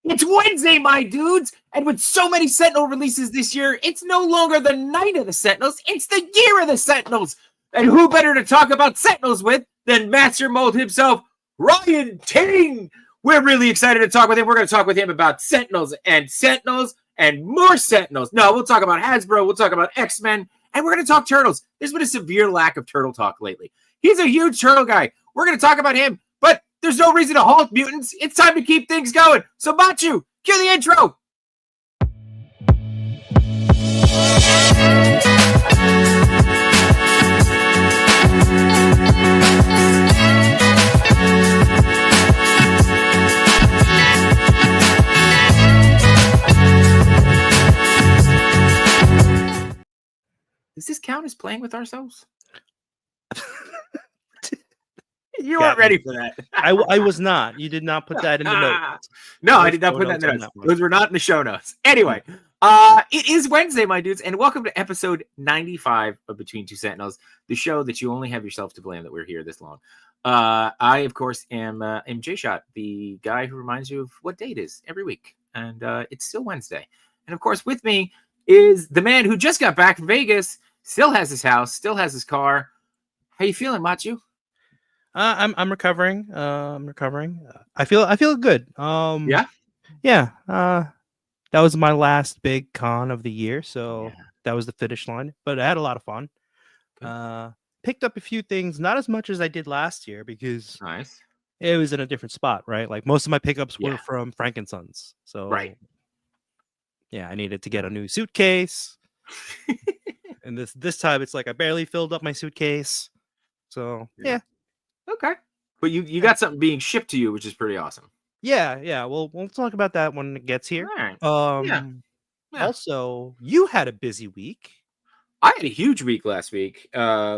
It's Wednesday, my dudes! And with so many Sentinel releases this year, it's no longer the night of the Sentinels, it's the year of the Sentinels! And who better to talk about Sentinels with than Master Mold himself, Ryan Ting! We're really excited to talk with him. We're going to talk with him about Sentinels and more Sentinels. No, we'll talk about Hasbro, we'll talk about X-Men, and we're going to talk Turtles. There's been a severe lack of Turtle talk lately. He's a huge Turtle guy. We're going to talk about him, but there's no reason to halt, mutants. It's time to keep things going. So, Machu, cue the intro. Does this count as playing with ourselves? You weren't ready for that. I was not. You did not put that in the notes. No, I did not put that in the notes. Those were not in the show notes. Anyway, it is Wednesday, my dudes, and welcome to episode 95 of Between Two Sentinels, the show that you only have yourself to blame that we're here this long. I, of course, am J-Shot, the guy who reminds you of what day it is every week, and it's still Wednesday. And, of course, with me is the man who just got back from Vegas, still has his house, still has his car. How you feeling, Machu? I'm recovering. I'm recovering. I feel good. Yeah. That was my last big con of the year, so that was the finish line. But I had a lot of fun. Picked up a few things, not as much as I did last year because it was in a different spot, right? Like most of my pickups were from Frankensons, so yeah, I needed to get a new suitcase, and this time it's like I barely filled up my suitcase, so yeah. Okay. But you got something being shipped to you, which is pretty awesome. Yeah. Well, we'll talk about that when it gets here. All right. Also, you had a busy week. I had a huge week last week,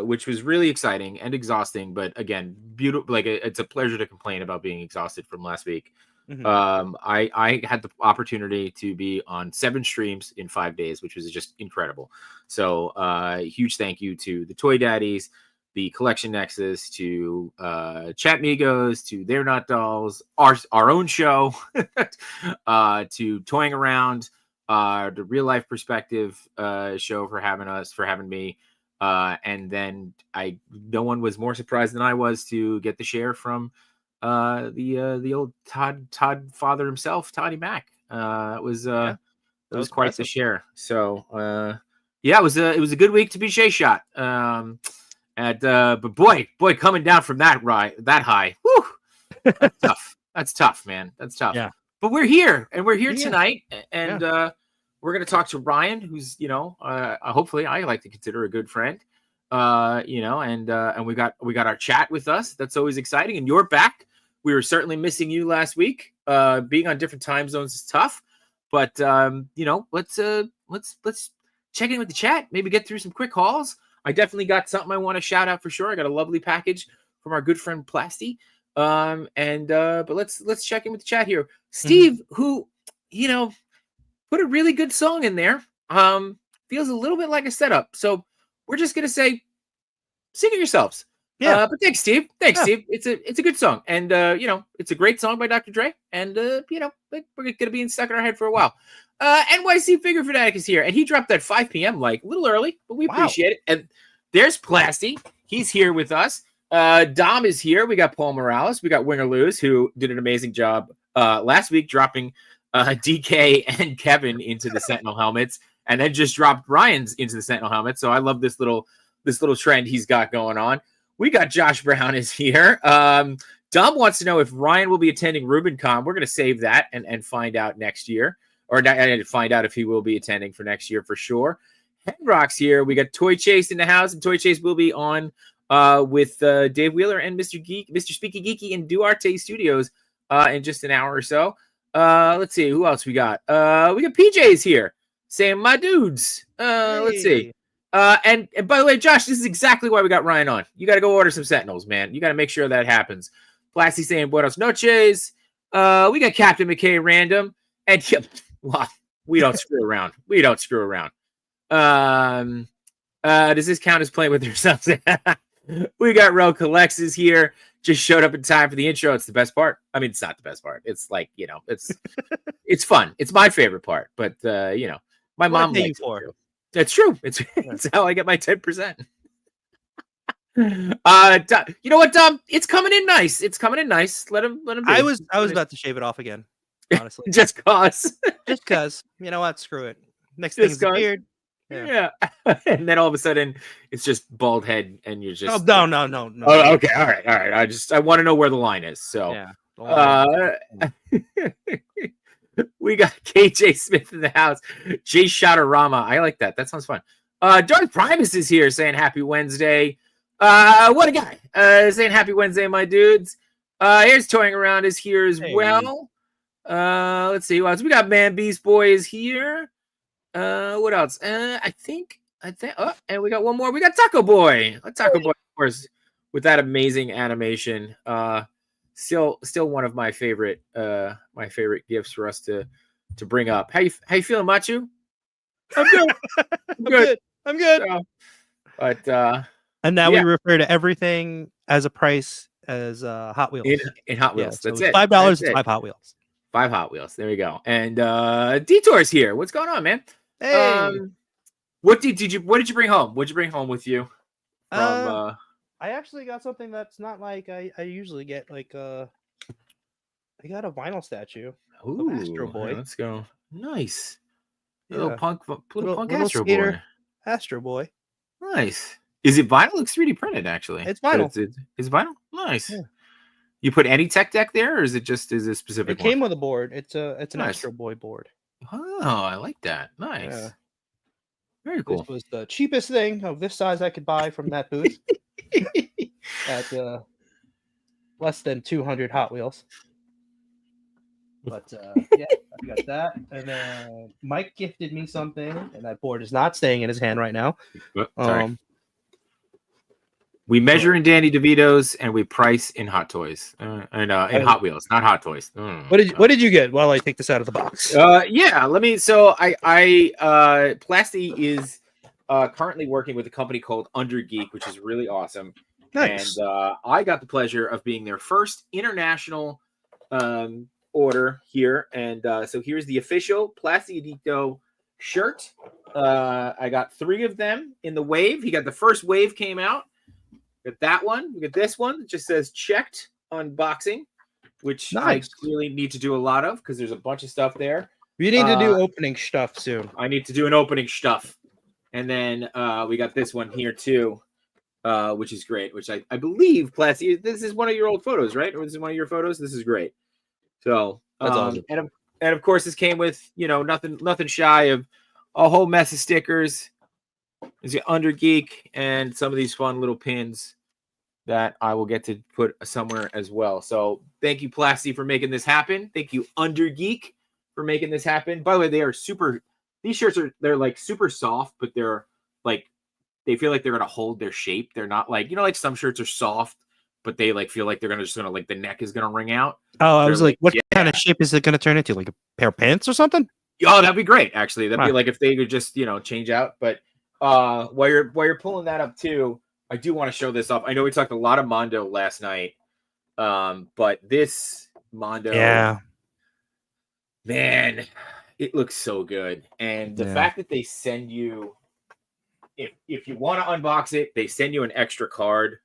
which was really exciting and exhausting. But again, beautiful. Like it's a pleasure to complain about being exhausted from last week. Mm-hmm. I had the opportunity to be on 7 streams in 5 days, which was just incredible. So huge thank you to the Toy Daddies, the Collection Nexus, to Chat Migos, to They're Not Dolls, our own show, to Toying Around, the Real Life Perspective show for having me. And then no one was more surprised than I was to get the share from the old Todd father himself, Toddy Mac. It was quite impressive. The share. So it was a good week to be J-Shot. But boy, coming down from that high, whew, that's tough. That's tough, man. That's tough. Yeah. But we're here, and we're here tonight, and we're going to talk to Ryan, who's hopefully I like to consider a good friend, and we got our chat with us. That's always exciting, and you're back. We were certainly missing you last week. Being on different time zones is tough, but let's check in with the chat. Maybe get through some quick calls. I definitely got something I want to shout out for sure. I got a lovely package from our good friend Plasty. But let's check in with the chat here. Steve, who, put a really good song in there. Feels a little bit like a setup. So we're just gonna say, sing it yourselves. Yeah. But thanks, Steve. Steve. It's a good song. And it's a great song by Dr. Dre. And we're gonna be stuck in our head for a while. NYC Figure Fanatic is here, and he dropped that 5 p.m. a little early, but we appreciate it. And there's Plasty. He's here with us. Dom is here. We got Paul Morales. We got Winger Lewis, who did an amazing job last week dropping DK and Kevin into the Sentinel helmets, and then just dropped Ryan's into the Sentinel helmet. So I love this little trend he's got going on. We got Josh Brown is here. Dom wants to know if Ryan will be attending RubinCon. We're going to save that and find out next year. Or find out if he will be attending for next year for sure. Henrock's here. We got Toy Chase in the house, and Toy Chase will be on with Dave Wheeler and Mr. Speaky Geeky in Duarte Studios in just an hour or so. Let's see who else we got. We got PJ's here saying my dudes. Hey. Let's see. And by the way, Josh, this is exactly why we got Ryan on. You got to go order some Sentinels, man. You got to make sure that happens. Plasty saying buenos noches. We got Captain McKay random. And well, we don't screw around. Does this count as playing with yourselves? We got Rel Collects is here. just showed up in time for the intro. It's the best part. I mean, it's not the best part. It's like, it's fun. It's my favorite part. But my mom likes it too. That's true. It's how I get my 10%. You know what, Dom? It's coming in nice. Let him do I was about to shave it off again, honestly. just cause. You know what? Screw it. Next thing is the beard. Yeah. And then all of a sudden it's just bald head and you're just no. Oh, okay. All right. I want to know where the line is. So we got KJ Smith in the house. Jay Shotorama. I like that. That sounds fun. Darth Primus is here saying happy Wednesday. What a guy. Saying happy Wednesday, my dudes. Here's Toying Around is here as well. Let's see who else. We got Man Beast Boy is here. What else? I think. Oh, and we got one more. We got Taco Boy. Taco Boy, of course, with that amazing animation. Still one of my favorite gifts for us to bring up. How you feeling, Machu? I'm good. I'm good. But and now we refer to everything as a price as Hot Wheels. In Hot Wheels. So that's it. $5 is 5 Hot Wheels. 5 Hot Wheels. There we go. And Detour's here. What's going on, man? Hey. What did you bring home? What'd you bring home with you? From I actually got something that's not like I usually get. Like I got a vinyl statue. Ooh, of Astro Boy. Right, let's go. Nice. Yeah. Little punk Astro Boy. Astro Boy. Nice. Is it vinyl? It looks 3D printed, actually. It's vinyl. It's vinyl? Nice. Yeah. You put any tech deck there, or is it a specific one? It came with a board. It's an Astro Boy board. Oh, I like that. Nice. Yeah. Very cool. This was the cheapest thing of this size I could buy from that booth at less than 200 Hot Wheels. But yeah, I got that. And then Mike gifted me something, and that board is not staying in his hand right now. Sorry. We measure in Danny DeVito's and we price in Hot Toys and in Hot Wheels, not Hot Toys. What did you get? While I take this out of the box. Yeah, let me. So I Plasti is currently working with a company called Under Geek, which is really awesome. Nice. And I got the pleasure of being their first international order here, and so here's the official Plasti Edito shirt. I got 3 of them in the wave. He got the first wave came out. Got that one. We got this one that just says checked unboxing, which I really need to do a lot of because there's a bunch of stuff there. You need to do opening stuff soon. I need to do an opening stuff. And then we got this one here too, which is great, which I believe, Plasti, this is one of your old photos, right? Or this is one of your photos? This is great. So, that's awesome. And of course, this came with, nothing shy of a whole mess of stickers. There's your Under Geek and some of these fun little pins that I will get to put somewhere as well. So thank you, Plasti, for making this happen. Thank you, Under Geek, for making this happen. By the way, they are these shirts they're like super soft, but they're like, they feel like they're going to hold their shape. They're not like, like some shirts are soft, but they like feel like they're just going to like the neck is going to ring out. Oh, I was like, what kind of shape is it going to turn into? Like a pair of pants or something? Oh, that'd be great. Actually, that'd be like if they could just, change out, but while you're pulling that up too, I do want to show this off. I know we talked a lot of Mondo last night, but this Mondo, man, it looks so good. And the fact that they send you, if you want to unbox it, they send you an extra card.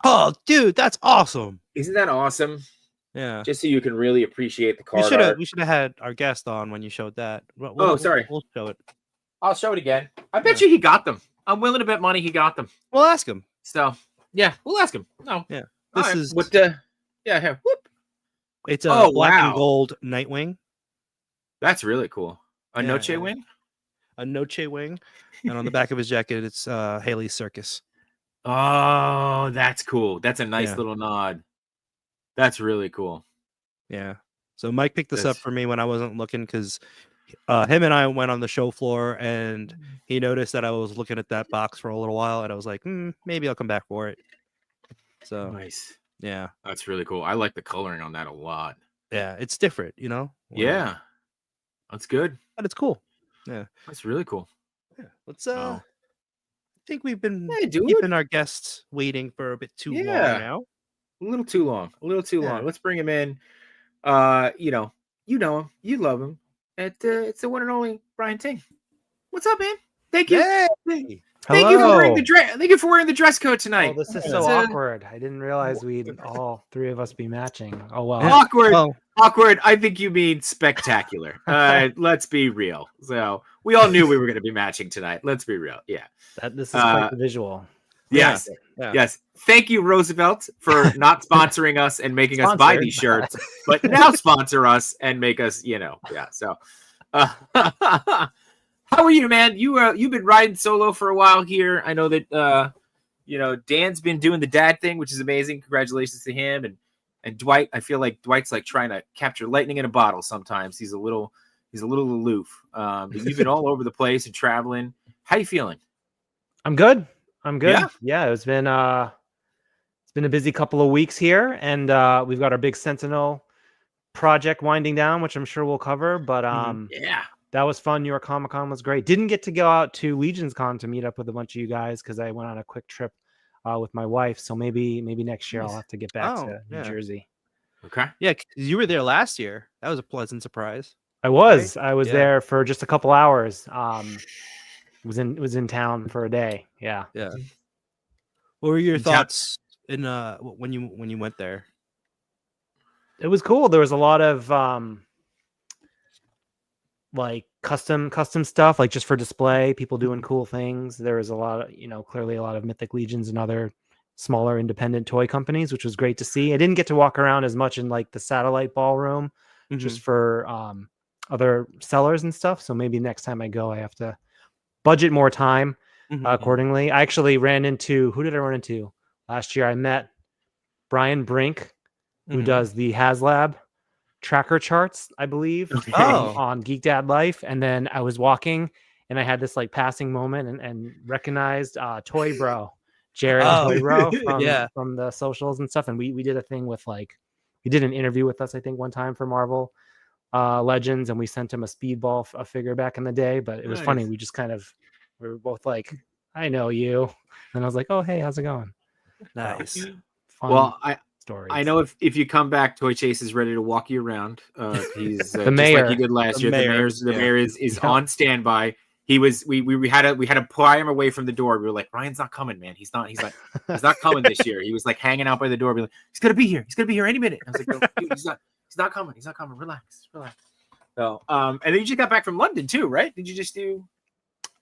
Oh, dude, that's awesome! Isn't that awesome? Yeah, just so you can really appreciate the card. We should have had our guest on when you showed that. Sorry. We'll show it. I'll show it again. I bet you he got them. I'm willing to bet money he got them. We'll ask him. So yeah, we'll ask him. No, yeah. This is what the here. Whoop. It's a black and gold Nightwing. That's really cool. A Noche wing. A Noche wing, and on the back of his jacket, it's Haley's Circus. Oh, that's cool. That's a nice little nod. That's really cool. Yeah. So Mike picked this up for me when I wasn't looking because him and I went on the show floor and he noticed that I was looking at that box for a little while and I was like, maybe I'll come back for it. So nice. Yeah. That's really cool. I like the coloring on that a lot. Yeah. It's different, Yeah. That's good. But it's cool. Yeah. That's really cool. Yeah. Let's I think we've been keeping our guests waiting for a bit too long now. A little too long. A little too long. Let's bring him in. You know him. You love him. It's the one and only Ryan Ting. What's up, man? Thank you. Hey. Thank you for wearing the dress. Thank you for wearing the dress code tonight. Oh, this is so awkward. I didn't realize we'd all three of us be matching. Oh well. Awkward. Oh. Awkward. I think you mean spectacular. Let's be real. So we all knew we were going to be matching tonight. Let's be real. Yeah. This is quite the visual. Yes. Yeah. Yes. Thank you, Roosevelt, for not sponsoring us and making us buy these shirts, but now sponsor us and make us, yeah. So, how are you, man? You've been riding solo for a while here. I know that, Dan's been doing the dad thing, which is amazing. Congratulations to him. And Dwight, I feel like Dwight's like trying to capture lightning in a bottle. Sometimes he's a little aloof. But you've been all over the place and traveling. How you feeling? I'm good. Yeah, it's been a busy couple of weeks here, and we've got our big Sentinel project winding down, which I'm sure we'll cover. But that was fun. New York Comic Con was great. Didn't get to go out to Legions Con to meet up with a bunch of you guys because I went on a quick trip with my wife. So maybe next year I'll have to get back to New Jersey. Okay. Yeah, you were there last year. That was a pleasant surprise. I was there for just a couple hours. Was in town for a day. Yeah. What were your thoughts in when you went there? It was cool. There was a lot of like custom stuff, like just for display, people doing cool things. There was a lot of, clearly a lot of Mythic Legions and other smaller independent toy companies, which was great to see. I didn't get to walk around as much in like the satellite ballroom just for other sellers and stuff. So maybe next time I go, I have to budget more time accordingly. I actually ran into, who did I run into last year? I met Brian Brink, who does the HasLab tracker charts, I believe, on Geek Dad Life. And then I was walking and I had this like passing moment and recognized Toy Bro, Jared Toy Bro from the socials and stuff. And we did a thing with he did an interview with us, I think, one time for Marvel Legends, and we sent him a Speedball a figure back in the day. But it was funny. We just we were both like, I know you. And I was like, oh, hey, how's it going? Nice. Fun stories. I know if you come back, Toy Chase is ready to walk you around. He's the mayor, just like he did last year. The mayor is on standby. We had to pry him away from the door. We were like, Ryan's not coming, man. He's not coming this year. He was like hanging out by the door, being like, he's gonna be here. He's gonna be here any minute. I was like, no, dude, he's not coming. He's not coming. Relax. So, and then you just got back from London too, right? Did you just do?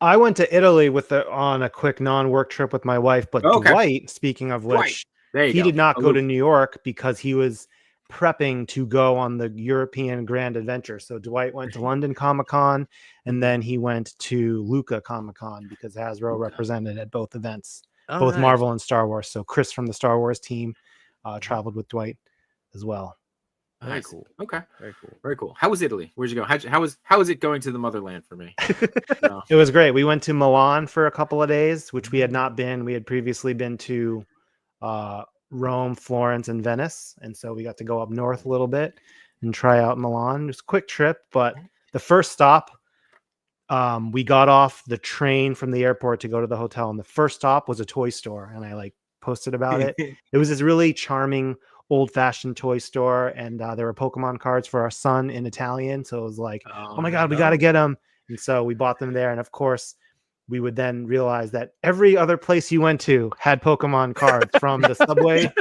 I went to Italy on a quick non-work trip with my wife, but Dwight, speaking of which, he did not go to New York because he was prepping to go on the European Grand Adventure. So Dwight went to London Comic Con, and then he went to Lucca Comic Con because Hasbro represented at both events, both Marvel and Star Wars. So Chris from the Star Wars team traveled with Dwight as well. Very cool. Okay. Very cool. How was Italy? Where'd you go? How was it going to the motherland for me? It was great. We went to Milan for a couple of days, which we had not been. We had previously been to Rome, Florence, and Venice. And so we got to go up north a little bit and try out Milan. It was a quick trip, but the first stop, we got off the train from the airport to go to the hotel. And the first stop was a toy store. And I posted about it. It was this really charming old-fashioned toy store, and there were Pokemon cards for our son in Italian, so it was like, oh my god, we got to get them. And so we bought them there, and of course we would then realize that every other place you went to had Pokemon cards, from the subway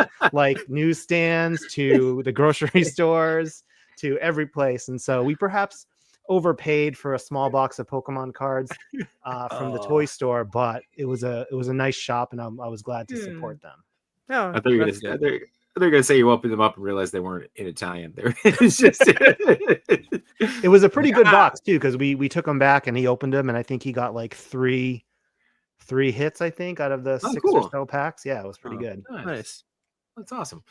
newsstands to the grocery stores to every place. And so we perhaps overpaid for a small box of Pokemon cards from the toy store, but it was a nice shop, and I was glad to support them. Yeah, I thought you were they're going to say you opened them up and realized they weren't in Italian. It was a pretty good box too, because we took them back and he opened them, and I think he got three hits, I think, out of the 6 or so packs. Yeah, it was pretty good. Nice. That's awesome.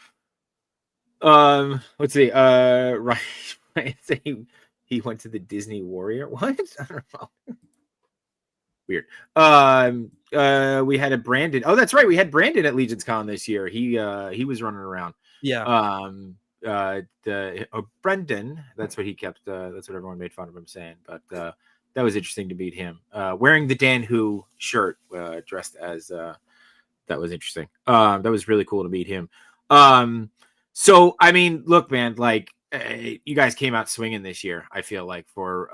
Let's see. Ryan saying he went to the Disney Warrior. What? I don't know. Weird. We had a Brandon. Oh, that's right. We had Brandon at Legions Con this year. He was running around. Yeah. Brendan. That's what he kept. That's what everyone made fun of him saying. But that was interesting to meet him. Wearing the Dan Who shirt, dressed as. That was interesting. That was really cool to meet him. So I mean, look, man, like you guys came out swinging this year. I feel like for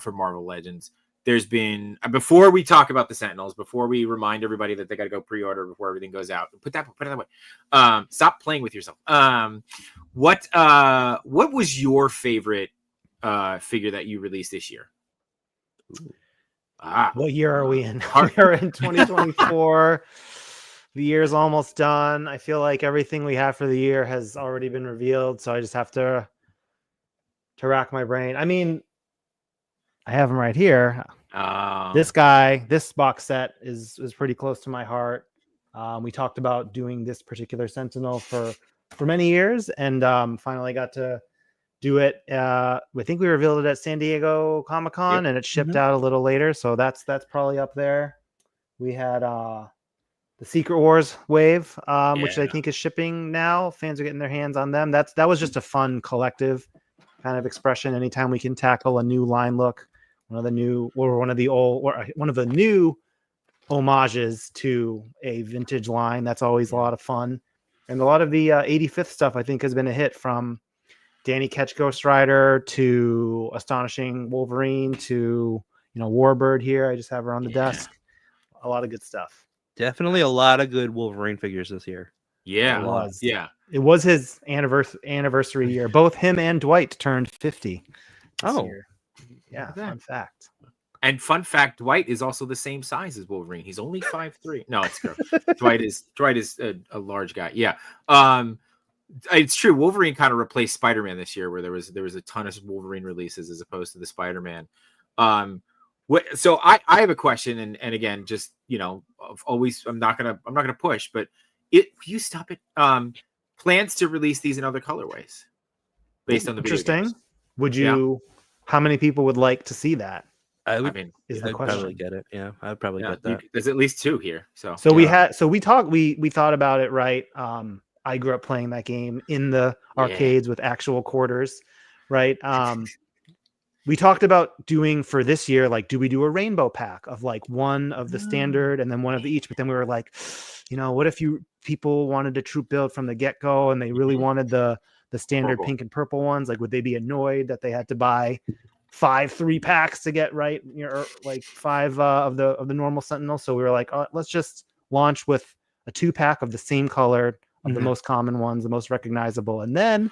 Marvel Legends, there's been before we talk about the Sentinels, before we remind everybody that they got to go pre-order before everything goes out. Put it that way. Stop playing with yourself. What was your favorite figure that you released this year? What year are we in? We are in 2024. The year's almost done. I feel like everything we have for the year has already been revealed, so I just have to rack my brain. I mean, I have him right here. This guy, this box set is pretty close to my heart. We talked about doing this particular Sentinel for many years, and finally got to do it. I think we revealed it at San Diego Comic-Con, and it shipped out a little later, so that's probably up there. We had the Secret Wars wave, which I think is shipping now. Fans are getting their hands on them. That was just a fun collective kind of expression. Anytime we can tackle a new line look, one of the new homages to a vintage line, that's always a lot of fun. And a lot of the 85th stuff, I think, has been a hit, from Danny Ketch Ghost Rider to Astonishing Wolverine to Warbird here. I just have her on the desk. A lot of good stuff. Definitely a lot of good Wolverine figures this year. Yeah, it was. Yeah, it was his anniversary year. Both him and Dwight turned 50 this year. Yeah, fun fact. And fun fact, Dwight is also the same size as Wolverine. He's only 5'3". No, it's true. Dwight is a large guy. Yeah. It's true. Wolverine kind of replaced Spider-Man this year, where there was a ton of Wolverine releases as opposed to the Spider-Man. So I have a question, and again, just always I'm not gonna push, but you stop it. Plans to release these in other colorways based on the interesting. Video games. Would you? Yeah. How many people would like to see that? I'd probably get it. Yeah, I'd probably get that. There's at least 2 here. So we thought about it, right? I grew up playing that game in the arcades with actual quarters, right? We talked about doing for this year, like, do we do a rainbow pack of like one of the standard and then one of each? But then we were like, what if people wanted a troop build from the get-go and they really wanted the standard pink and purple ones? Like, would they be annoyed that they had to buy 5 3-packs to get right, like 5 of the normal Sentinel? So we were like, let's just launch with a 2-pack of the same color of the most common ones, the most recognizable. And then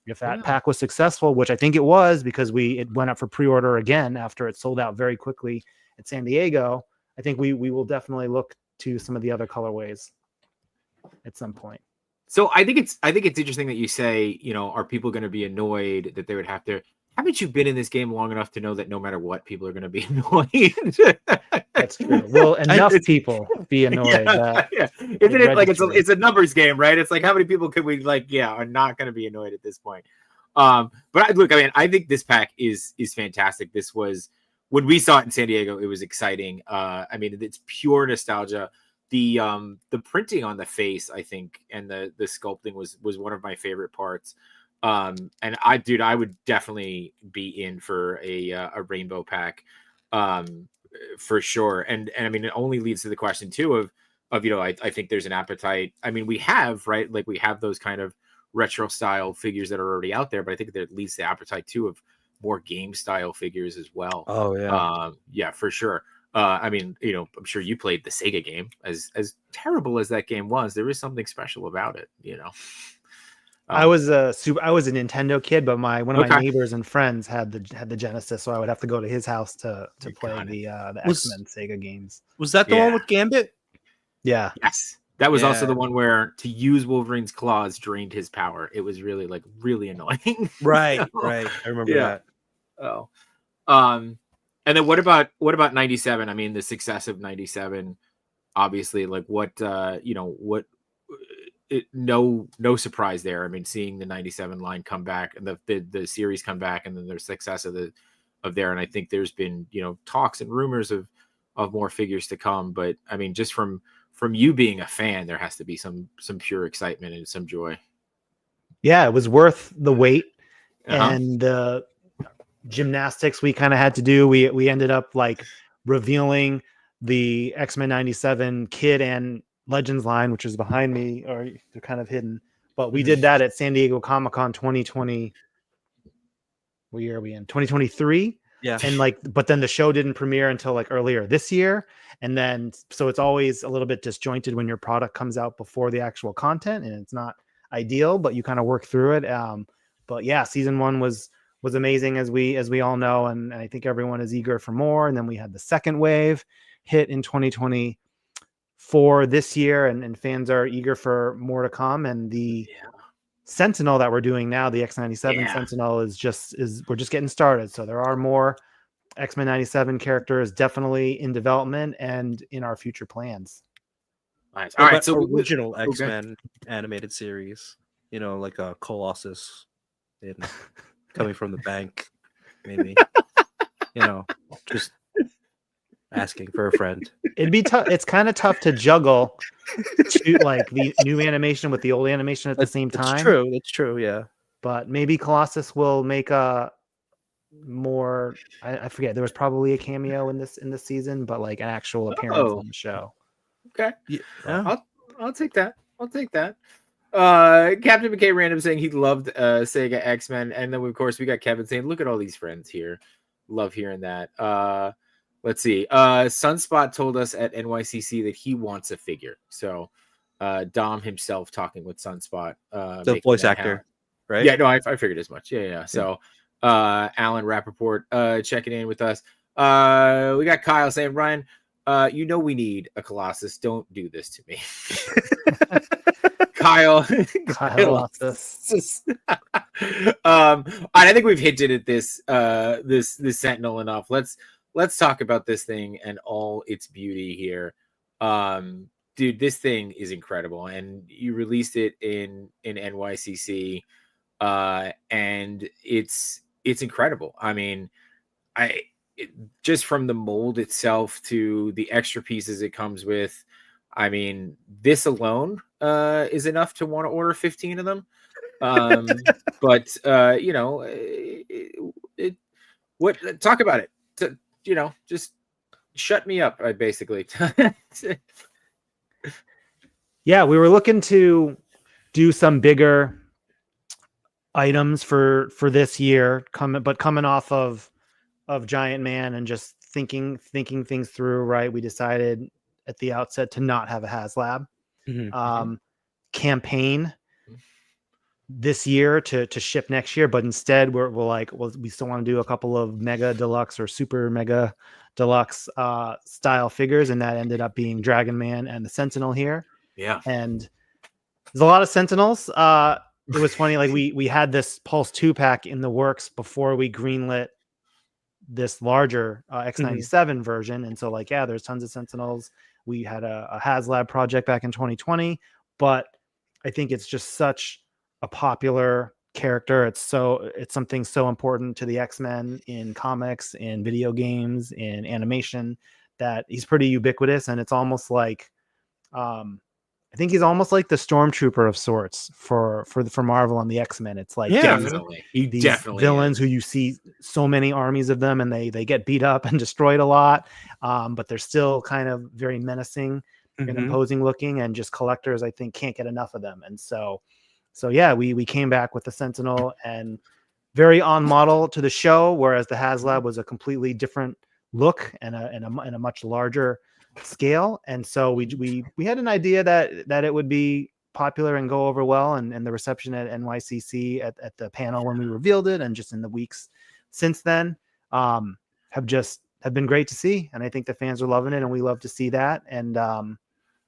if that pack was successful, which I think it was, because it went up for pre-order again after it sold out very quickly at San Diego, I think we will definitely look to some of the other colorways at some point. So I think it's interesting that you say, are people going to be annoyed that they would have to? Haven't you been in this game long enough to know that no matter what, people are going to be annoyed? That's true. Will enough people be annoyed? Yeah. Isn't it like it's a numbers game, right? It's like, how many people could we are not going to be annoyed at this point? But I think this pack is fantastic. This was, when we saw it in San Diego, it was exciting. It's pure nostalgia. The printing on the face, I think, and the sculpting was one of my favorite parts. And I would definitely be in for a rainbow pack, for sure. And it only leads to the question too of I think there's an appetite. We have, right? Like, we have those kind of retro style figures that are already out there, but I think that leads to the appetite too of more game style figures as well. Oh yeah. Yeah, for sure. I'm sure you played the Sega game. As terrible as that game was, there is something special about it, I was a Nintendo kid, but one of my neighbors and friends had the Genesis, so I would have to go to his house to play the X-Men Sega games. Was that the one with Gambit? Yeah. Yes. That was also the one where to use Wolverine's claws drained his power. It was really really annoying. Right. I remember that. Oh. And then what about 97? The success of 97, obviously, like no surprise there. Seeing the 97 line come back and the series come back, and then their success of there. And I think there's been, talks and rumors of more figures to come. But just from you being a fan, there has to be some pure excitement and some joy. Yeah, it was worth the wait and the gymnastics we kind of had to do. We ended up like revealing the X-Men 97 Kid and Legends line, which is behind me, or they're kind of hidden. But we did that at San Diego Comic-Con 2020. What year are we in? 2023. Yeah. And like, but then the show didn't premiere until like earlier this year. And then, so it's always a little bit disjointed when your product comes out before the actual content, and it's not ideal, but you kind of work through it. But yeah, season 1 was amazing, as we all know. And I think everyone is eager for more. And then we had the second wave hit in 2024 this year, and fans are eager for more to come. And the Sentinel that we're doing now, the X97 Sentinel, we're just getting started. So there are more X-Men 97 characters definitely in development and in our future plans. Nice. All right, so original X-Men animated series, like a Colossus coming from the bank, maybe. Just asking for a friend. It'd be tough. It's kind of tough to juggle like the new animation with the old animation at the same time. That's true. Yeah. But maybe Colossus will make a more, I forget, there was probably a cameo in this season, but like an actual appearance on the show. Okay. Yeah. I'll take that. Captain McKay random saying he loved Sega X-Men, and then of course we got Kevin saying, look at all these friends here. Love hearing that. Let's see. Sunspot told us at NYCC that he wants a figure. So Dom himself talking with Sunspot. The voice actor, right? Yeah, no, I figured as much. Yeah. So Alan Rappaport checking in with us. We got Kyle saying, Ryan, we need a Colossus. Don't do this to me. Kyle. I think we've hinted at this Sentinel enough. Let's talk about this thing and all its beauty here. Dude, this thing is incredible, and you released it in NYCC, and it's incredible. I mean, just from the mold itself to the extra pieces it comes with, I mean, this alone is enough to want to order 15 of them. But talk about it. Just shut me up, basically. Yeah, we were looking to do some bigger items for this year, coming off of Giant Man and just thinking things through, right? We decided at the outset to not have a HasLab campaign this year to ship next year, but instead we're like, well, we still want to do a couple of mega deluxe or super mega deluxe style figures, and that ended up being Dragon Man and the Sentinel here. Yeah, and there's a lot of Sentinels. It was funny, like we had this Pulse 2-pack in the works before we greenlit this larger X97 version, and so like, yeah, there's tons of Sentinels. We had a HasLab project back in 2020, but I think it's just such a popular character. It's something so important to the X-Men in comics, in video games, in animation, that he's pretty ubiquitous, and it's almost like I think he's almost like the stormtrooper of sorts for Marvel and the X-Men. It's like definitely villains who you see so many armies of them, and they get beat up and destroyed a lot, but they're still kind of very menacing and imposing looking, and just collectors, I think, can't get enough of them. And so yeah, we came back with the Sentinel, and very on model to the show, whereas the HasLab was a completely different look and a much larger scale. And so we had an idea that it would be popular and go over well, and the reception at NYCC at the panel when we revealed it, and just in the weeks since then, have been great to see. And I think the fans are loving it, and we love to see that. And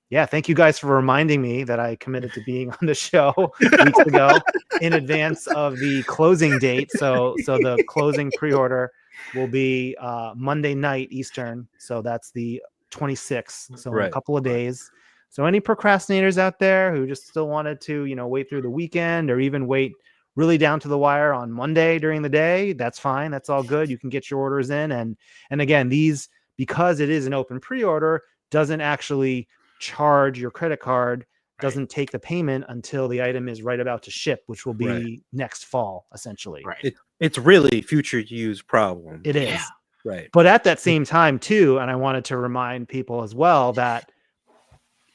yeah, thank you guys for reminding me that I committed to being on the show weeks ago in advance of the closing date. So the closing pre-order will be Monday night Eastern. So that's the 26th. So in a couple of days. So any procrastinators out there who just still wanted to, wait through the weekend, or even wait really down to the wire on Monday during the day, that's fine. That's all good. You can get your orders in. And again, these, because it is an open pre-order, doesn't actually charge your credit card, doesn't take the payment until the item is right about to ship, which will be next fall, essentially. Right. It's really future use problem. It is. Right. But at that same time too, and I wanted to remind people as well that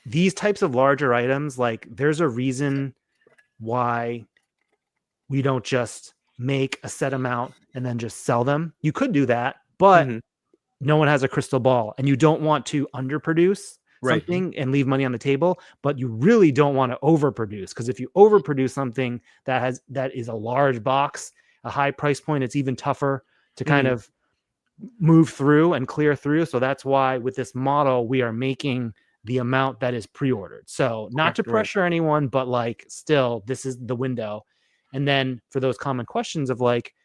these types of larger items, like, there's a reason why we don't just make a set amount and then just sell them. You could do that, but no one has a crystal ball, and you don't want to underproduce something and leave money on the table, but you really don't want to overproduce, because if you overproduce something that is a large box, a high price point, it's even tougher to kind of move through and clear through. So that's why with this model, we are making the amount that is pre-ordered. So not to pressure anyone, but like still, this is the window. And then for those common questions of like,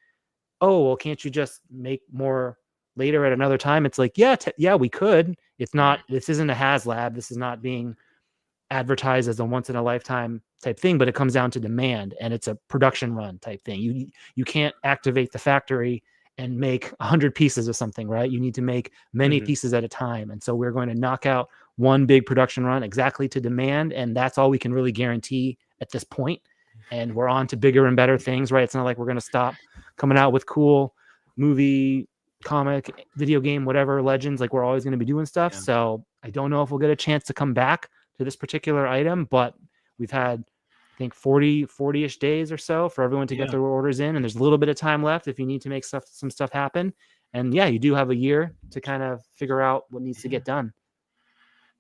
oh, well, can't you just make more later at another time? It's like, yeah, we could. It's not, this isn't a HasLab. This is not being advertised as a once in a lifetime type thing, but it comes down to demand, and it's a production run type thing. You can't activate the factory and make 100 pieces of something, right? You need to make many pieces at a time. And so we're going to knock out one big production run exactly to demand. And that's all we can really guarantee at this point. And we're on to bigger and better things, right? It's not like we're going to stop coming out with cool movie, comic, video game, whatever legends. Like we're always going to be doing stuff. Yeah. So I don't know if we'll get a chance to come back to this particular item, but we've had, I think 40-ish days or so for everyone to get their orders in. And there's a little bit of time left if you need to make some stuff happen. And yeah, you do have a year to kind of figure out what needs to get done.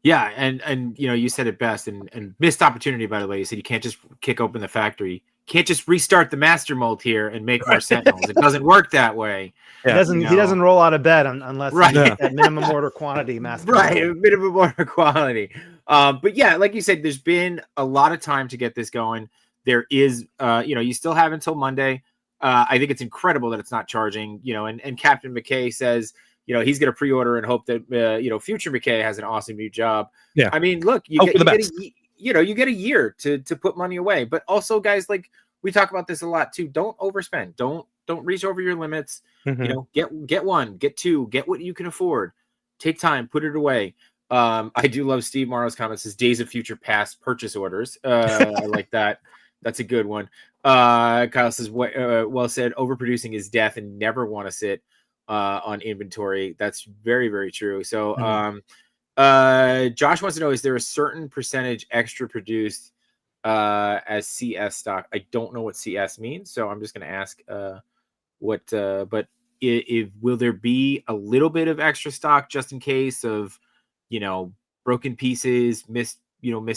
Yeah. And, you know, you said it best, and missed opportunity, by the way. You said you can't just kick open the factory. Can't just restart the master mold here and make more Sentinels. It doesn't work that way. Yeah. He doesn't roll out of bed unless at minimum order quantity master. Right, minimum order quantity. But yeah, like you said, there's been a lot of time to get this going. There is, you still have until Monday. I think it's incredible that it's not charging. And Captain McKay says, he's going to pre-order and hope that future McKay has an awesome new job. Yeah, I mean, look, you get a year to put money away. But also, guys, like we talk about this a lot too. Don't overspend. Don't reach over your limits. Get one, get two, get what you can afford. Take time, put it away. I do love Steve Morrow's comments. His Days of Future Past purchase orders. I like that. That's a good one. Kyle says, well said. Overproducing is death, and never want to sit on inventory. That's very, very true. So, Josh wants to know, is there a certain percentage extra produced as CS stock? I don't know what CS means, so I'm just going to ask but will there be a little bit of extra stock just in case of, broken pieces, missed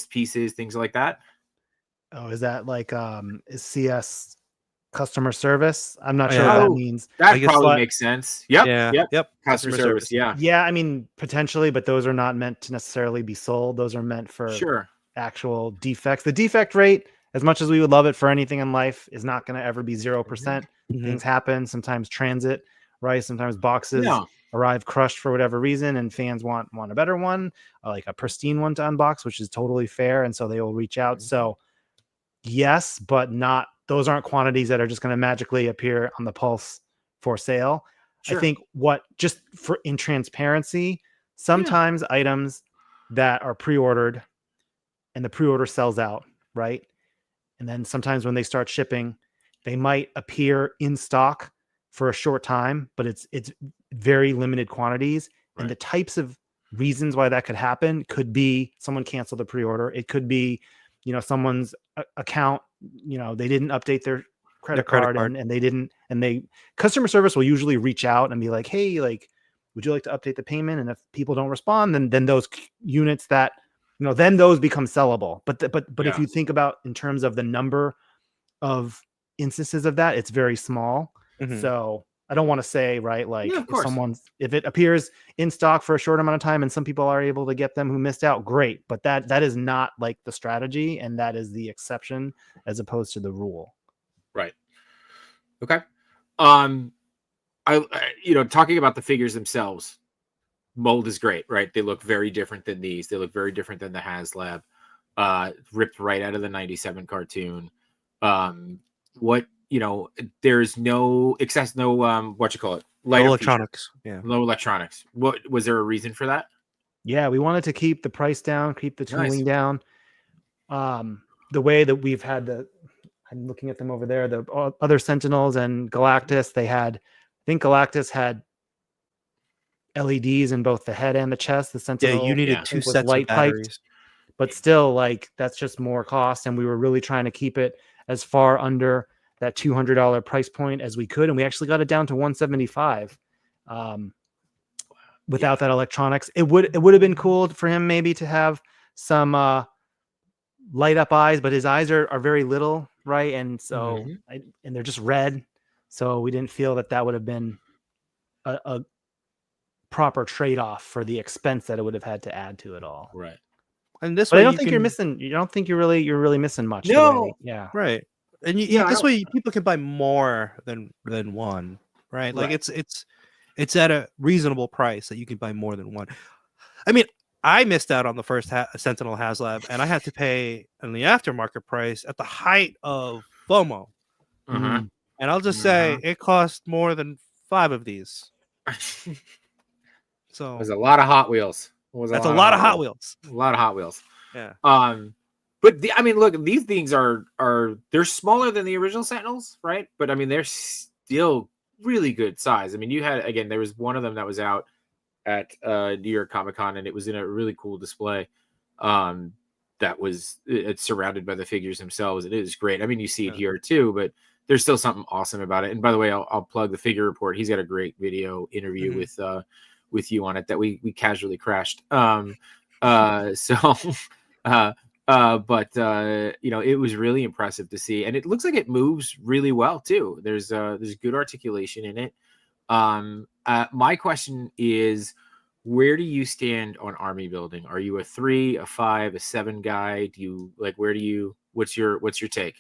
pieces, things like that? Oh, is that like is CS customer service? I'm not sure what that means. That probably makes sense. Yep. Customer service. Yeah. I mean, potentially, but those are not meant to necessarily be sold. Those are meant for actual defects. The defect rate, as much as we would love it for anything in life, is not going to ever be 0%. Things happen. Sometimes transit, right? Sometimes boxes arrive crushed for whatever reason, and fans want a better one, like a pristine one to unbox, which is totally fair. And so they will reach out. So yes, but not. Those aren't quantities that are just going to magically appear on the Pulse for sale. I think just for in transparency, sometimes items that are pre-ordered and the pre-order sells out, right? And then sometimes when they start shipping, they might appear in stock for a short time, but it's very limited quantities. Right. And the types of reasons why that could happen could be someone canceled the pre-order. It could be, someone's account, they didn't update their credit card. And customer service will usually reach out and be like, hey, like, would you like to update the payment? And if people don't respond, then those units that, then those become sellable. But if you think about in terms of the number of instances of that, it's very small. So I don't want to say, right, like if it appears in stock for a short amount of time and some people are able to get them who missed out, great. But that is not like the strategy, and that is the exception as opposed to the rule. Right. Okay. Talking about the figures themselves, mold is great, right? They look very different than these. They look very different than the HasLab, ripped right out of the 97 cartoon. There's no excess, light electronics. Low electronics. What was there a reason for that? Yeah, we wanted to keep the price down, keep the tooling down. The way that we've had I'm looking at them over there, the other Sentinels and Galactus, I think Galactus had LEDs in both the head and the chest. The Sentinel, you needed two sets of batteries. but still, like, that's just more cost. And we were really trying to keep it as far under that $200 price point as we could. And we actually got it down to $175 without that electronics. It would have been cool for him maybe to have some light up eyes, but his eyes are very little, right? And so, and they're just red. So we didn't feel that would have been a proper trade-off for the expense that it would have had to add to it all. Right. And this But way I don't think you're missing. You don't think you're really missing much. No. Yeah. Right. And this way people can buy more than one, right? Like it's at a reasonable price that you can buy more than one. I mean, I missed out on the first Sentinel HasLab, and I had to pay in the aftermarket price at the height of FOMO. Uh-huh. And I'll just say it cost more than 5 of these. So it was a lot of Hot Wheels. That's a lot of Hot Wheels. A lot of Hot Wheels. Yeah. But I mean, look, these things are they're smaller than the original Sentinels, right? But I mean, they're still really good size. I mean, you had, again, there was one of them that was out at New York Comic Con, and it was in a really cool display. It's surrounded by the figures themselves. It is great. I mean, you see it here too, but there's still something awesome about it. And by the way, I'll plug the Figure Report. He's got a great video interview with you on it that we casually crashed. But it was really impressive to see, and it looks like it moves really well too. There's good articulation in it. My question is, where do you stand on army building? Are you a 3, a 5, a 7 guy? Do you like, what's your take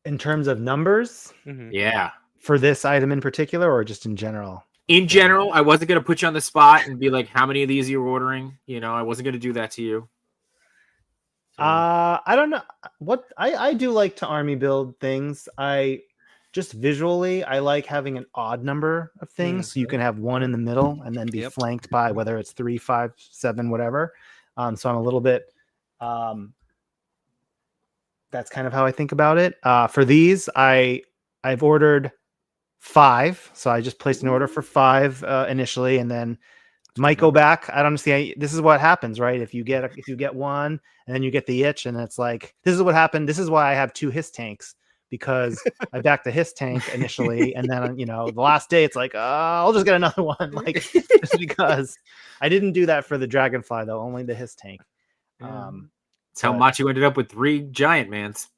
in terms of numbers? Yeah, for this item in particular, or just in general? In general. I wasn't going to put you on the spot and be like, how many of these you're ordering? I wasn't going to do that to you. I don't know what I do like to army build things. I just visually, I like having an odd number of things. So you can have one in the middle and then be flanked by whether it's 3, 5, 7, whatever. So I'm a little bit, that's kind of how I think about it. For these, I've ordered 5. So I just placed an order for 5 initially, and then might go back. I don't see. This is what happens, right? If you get one and then you get the itch, and it's like, this is what happened. This is why I have 2 Hiss tanks, because I backed the Hiss tank initially, and then the last day it's like, I'll just get another one, like, just because I didn't do that for the Dragonfly though, only the Hiss tank. That's how Macho ended up with 3 Giant Mans.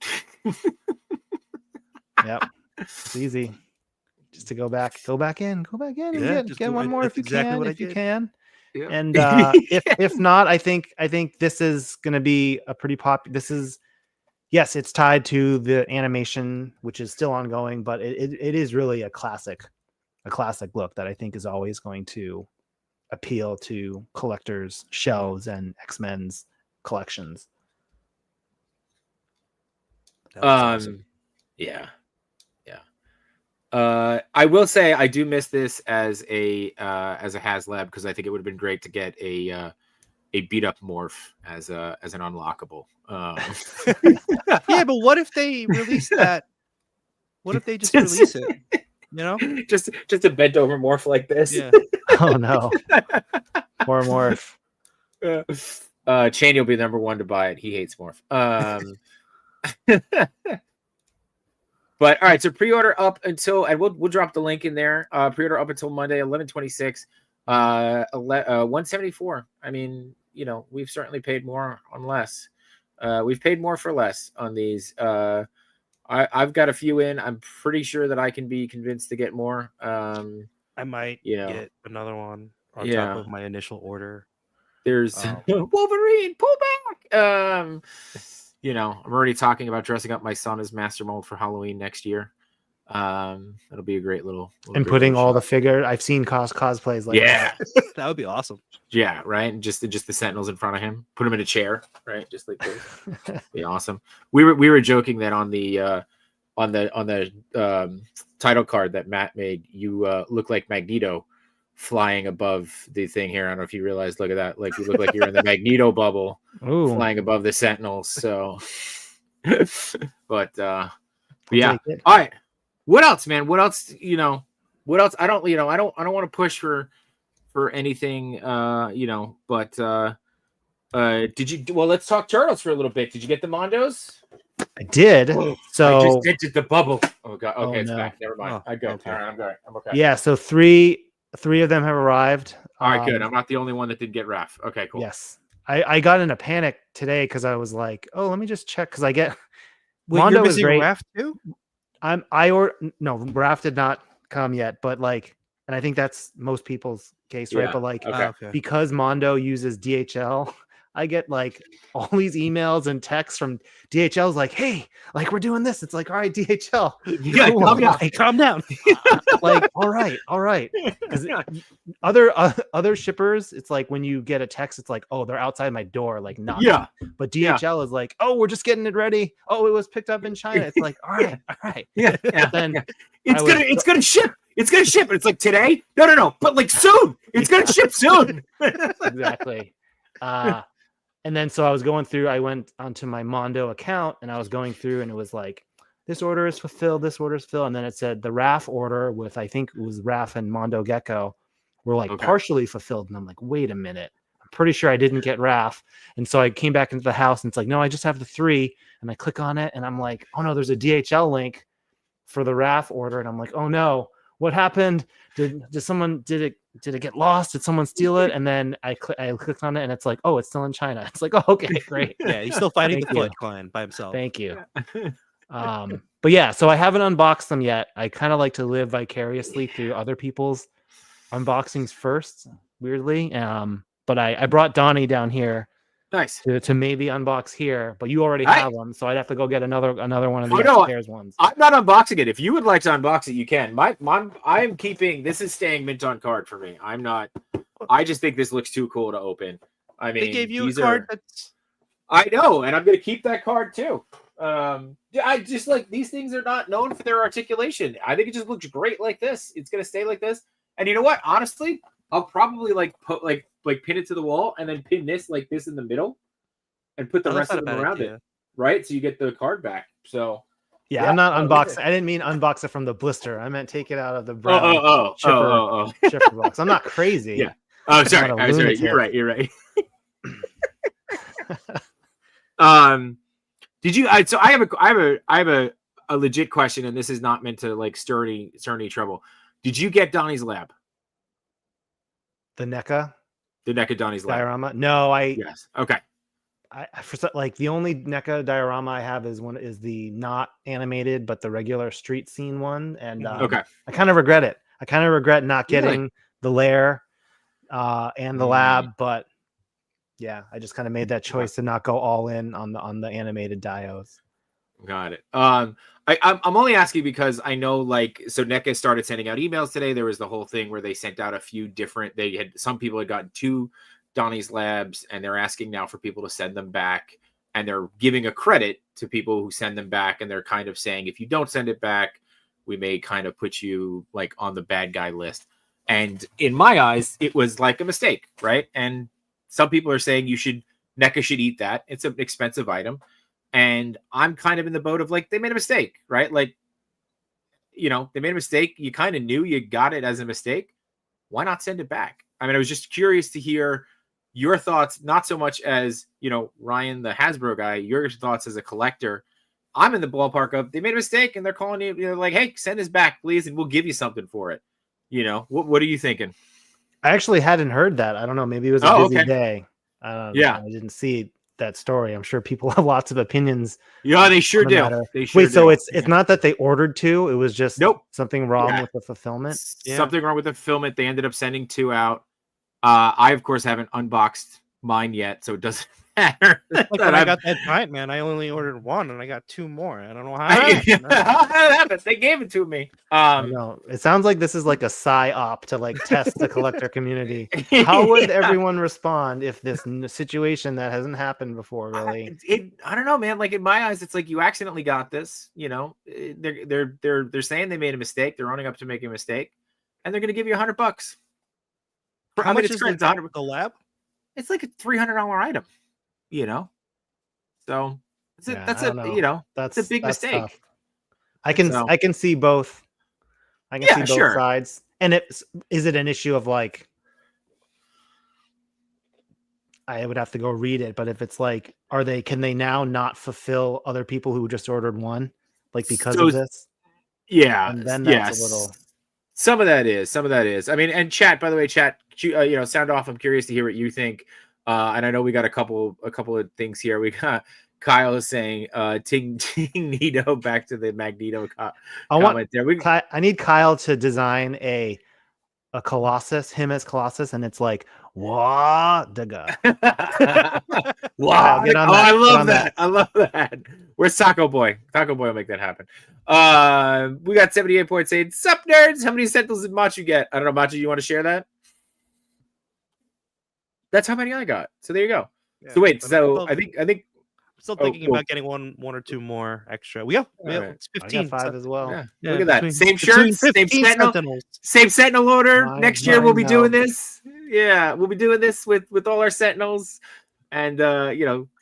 Yep, it's easy. Just to go back in, and get one more if you can. Yeah. And if not, I think this is going to be a pretty popular. Yes, it's tied to the animation, which is still ongoing, but it is really a classic look that I think is always going to appeal to collectors' shelves and X-Men's collections. Awesome. Yeah. I will say I do miss this as a HasLab, because I think it would have been great to get a beat up morph as an unlockable. Yeah, but what if they release that? What if they just release it? Just a bent over morph like this. Yeah. Oh no. More morph. Cheney will be number 1 to buy it. He hates morph. But all right, so pre-order up until, and we'll drop the link in there. Pre-order up until Monday, 11/26, 174. I mean, we've certainly paid more on less. We've paid more for less on these. I've got a few in. I'm pretty sure that I can be convinced to get more. I might get another one on top of my initial order. There's Wolverine, pull back. I'm already talking about dressing up my son as Master Mold for Halloween next year. It'll be a great little and putting all the figure. I've seen cosplays like that. That would be awesome. Yeah, right. And just the Sentinels in front of him. Put him in a chair, right? Just like this. Be awesome. We were joking that on the title card that Matt made, you look like Magneto flying above the thing here. I don't know if you realize, look at that. Like, you look like you're in the Magneto bubble. Ooh. Flying above the Sentinels. So but yeah. All right. What else, man? What else? What else? I don't want to push for anything, but Did you? Well, let's talk turtles for a little bit. Did you get the Mondos? I did. So I just entered the bubble. Oh god. Okay, it's no. back. Never mind. I'm good. Okay. All right, I'm good. I'm okay. Yeah. So three of them have arrived. All right, good. I'm not the only one that did get Raph. Okay, cool. Yes. I got in a panic today because I was like, oh, let me just check because I get Wait, Mondo you're is missing great. Raph too? No, Raph did not come yet, but like, and I think that's most people's case, right? Yeah, But like, okay. because Mondo uses DHL, I get like all these emails and texts from DHL's like, hey, like we're doing this. It's like, all right, DHL. Yeah, calm down. Hey, calm down. Like, all right. Because other shippers, it's like when you get a text, it's like, oh, they're outside my door, like not. Yeah. But DHL is like, oh, we're just getting it ready. Oh, it was picked up in China. It's like, all right. Yeah. Then It's gonna ship. It's gonna ship. It's like today? No. But like soon. It's gonna ship soon. Exactly. And then so I was going through, I went onto my Mondo account and I was going through and it was like, this order is fulfilled, this order is filled. And then it said the RAF order with, I think it was RAF and Mondo Gecko were like partially fulfilled. And I'm like, wait a minute. I'm pretty sure I didn't get RAF. And so I came back into the house and it's like, no, I just have the 3. And I click on it and I'm like, oh no, there's a DHL link for the RAF order. And I'm like, oh no, what happened? Did it get lost? Did someone steal it? And then I clicked on it and it's like, oh, it's still in China. It's like, oh, okay, great. Yeah, he's still fighting the Foot Clan by himself. Thank you. But yeah, so I haven't unboxed them yet. I kind of like to live vicariously through other people's unboxings first, weirdly. But I brought Donnie down here. Nice. To maybe unbox here, but you already have one, so I'd have to go get another one of the upstairs ones. I'm not unboxing it. If you would like to unbox it, you can. I'm keeping this is staying mint on card for me. I'm not. I just think this looks too cool to open. I mean, they gave you a card that's. I know, and I'm gonna keep that card too. I just like these things are not known for their articulation. I think it just looks great like this. It's gonna stay like this. And you know what? Honestly, I'll probably put pin it to the wall and then pin this like this in the middle and put the rest of them around it. Right? So you get the card back. So yeah, I'm not unboxing. I didn't mean unbox it from the blister. I meant take it out of the brown shipper box. I'm not crazy. Yeah. Oh, sorry. I was right. You're right. Did you? So I have a legit question, and this is not meant to like stir any trouble. Did you get Donnie's lab? The NECA Donnie's lab diorama? No, yes. Okay. For like the only NECA diorama I have is the not animated but the regular street scene one, and I kind of regret it. I kind of regret not getting the lair and the lab, but yeah, I just kind of made that choice to not go all in on the animated dios. Got it. I'm only asking because I know so NECA started sending out emails today. There was the whole thing where they sent out a few different. Some people had gotten 2 Donnie's labs, and they're asking now for people to send them back, and they're giving a credit to people who send them back, and they're kind of saying if you don't send it back, we may kind of put you like on the bad guy list. And in my eyes, it was like a mistake, right? And some people are saying NECA should eat that. It's an expensive item. And I'm kind of in the boat of like, they made a mistake, right? Like, they made a mistake. You kind of knew you got it as a mistake. Why not send it back? I mean, I was just curious to hear your thoughts, not so much as, Ryan, the Hasbro guy, your thoughts as a collector. I'm in the ballpark of they made a mistake and they're calling you, like, hey, send this back, please, and we'll give you something for it. What are you thinking? I actually hadn't heard that. I don't know. Maybe it was a busy day. I didn't see that story. I'm sure people have lots of opinions. Yeah, they sure do. So it's not that they ordered 2. It was just something wrong with the fulfillment. Something wrong with the fulfillment. They ended up sending 2 out. I of course haven't unboxed mine yet, so it doesn't matter. Like when I got that giant man, I only ordered 1 and I got 2 more. I don't know how that happened. They gave it to me. No, it sounds like this is like a psy-op to like test the collector community. How would everyone respond if this situation that hasn't happened before really? I don't know, man. Like in my eyes, it's like you accidentally got this. They're saying they made a mistake. They're owning up to making a mistake, and they're going to give you $100. How much is the lab? It's like a $300 item. So that's a big mistake. Tough. I can see both. I can see both sides. And is it an issue of like I would have to go read it. But if it's like, can they now not fulfill other people who just ordered one, like because of this? Yeah, And then yes. that's a little. Some of that is. I mean, and chat, by the way, sound off. I'm curious to hear what you think. And I know we got a couple of things here. We got Kyle is saying, Ting Nito, back to the Magneto comment there. I need Kyle to design a Colossus, him as Colossus, and it's like, what the god? Wow. I love that. I love that. Where's Taco Boy? Taco Boy will make that happen. We got 78 points saying, sup nerds? How many Sentinels did Machu get? I don't know, Machu, you want to share that? That's how many I got. So there you go. Yeah, so wait, I think I'm still thinking about getting one or two more extra. We have it's 15. I got 5 as well. Yeah, look at that. Same shirts, same Sentinel order. Next year we'll be doing this. Yeah, we'll be doing this with all our Sentinels. And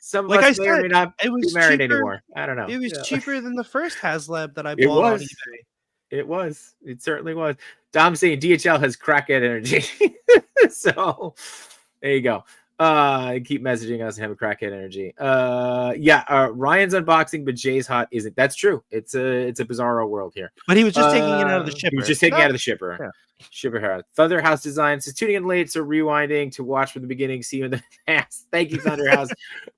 some of us may or may not be married anymore. I don't know. It was cheaper than the first HasLab that I bought on eBay. It was. It certainly was. Dom's saying DHL has crackhead energy. So there you go. Keep messaging us and have a crackhead energy. Ryan's unboxing, but Jay's hot isn't. That's true. It's a bizarro world here. But he was just taking it out of the shipper. He was just taking it out of the shipper. Yeah. Shipper Thunderhouse Designs is tuning in late, so rewinding to watch from the beginning. See you in the past. Thank you, Thunderhouse.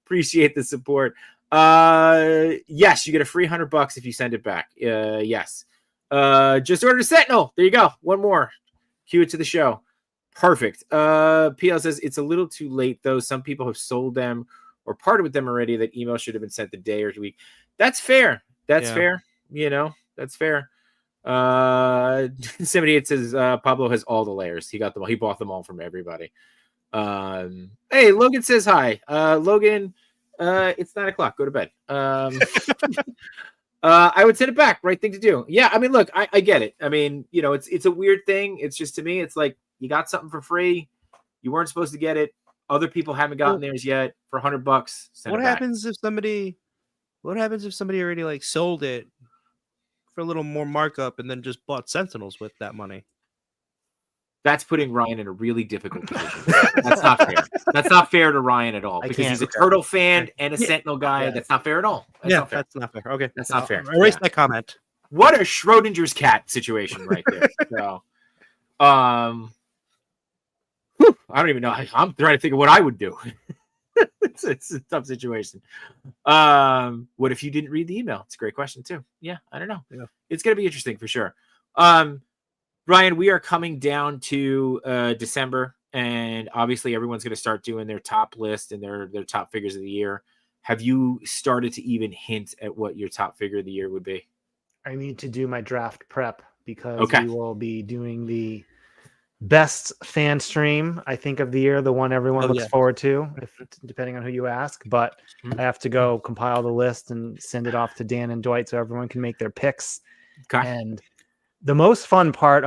Appreciate the support. Yes, you get a free $100 if you send it back. Yes. Just ordered a Sentinel. There you go. One more. Cue it to the show. Perfect. PL says it's a little too late though. Some people have sold them or parted with them already. That email should have been sent the day or 2 weeks. That's fair. That's fair. That's fair. 78 says Pablo has all the layers. He got them all. He bought them all from everybody. Hey, Logan says hi. Logan, it's 9:00. Go to bed. I would send it back. Right thing to do. Yeah, I mean, look, I get it. I mean, it's a weird thing. It's just, to me, it's like you got something for free. You weren't supposed to get it. Other people haven't gotten theirs yet for $100. What happens if somebody already like sold it for a little more markup and then just bought Sentinels with that money? That's putting Ryan in a really difficult position. That's not fair. That's not fair to Ryan at all because he's a Turtle fan and a Sentinel guy. Yeah. That's not fair at all. That's not fair. Okay, that's not fair. Erase that comment. What a Schrodinger's cat situation right there. So, I don't even know. I'm trying to think of what I would do. It's a tough situation. What if you didn't read the email? It's a great question too. Yeah, I don't know. Yeah. It's going to be interesting for sure. Ryan, we are coming down to December, and obviously everyone's going to start doing their top list and their top figures of the year. Have you started to even hint at what your top figure of the year would be? I need to do my draft prep because we will be doing the best fan stream, I think, of the year, the one everyone looks forward to, depending on who you ask. But I have to go compile the list and send it off to Dan and Dwight so everyone can make their picks. Okay. And the most fun part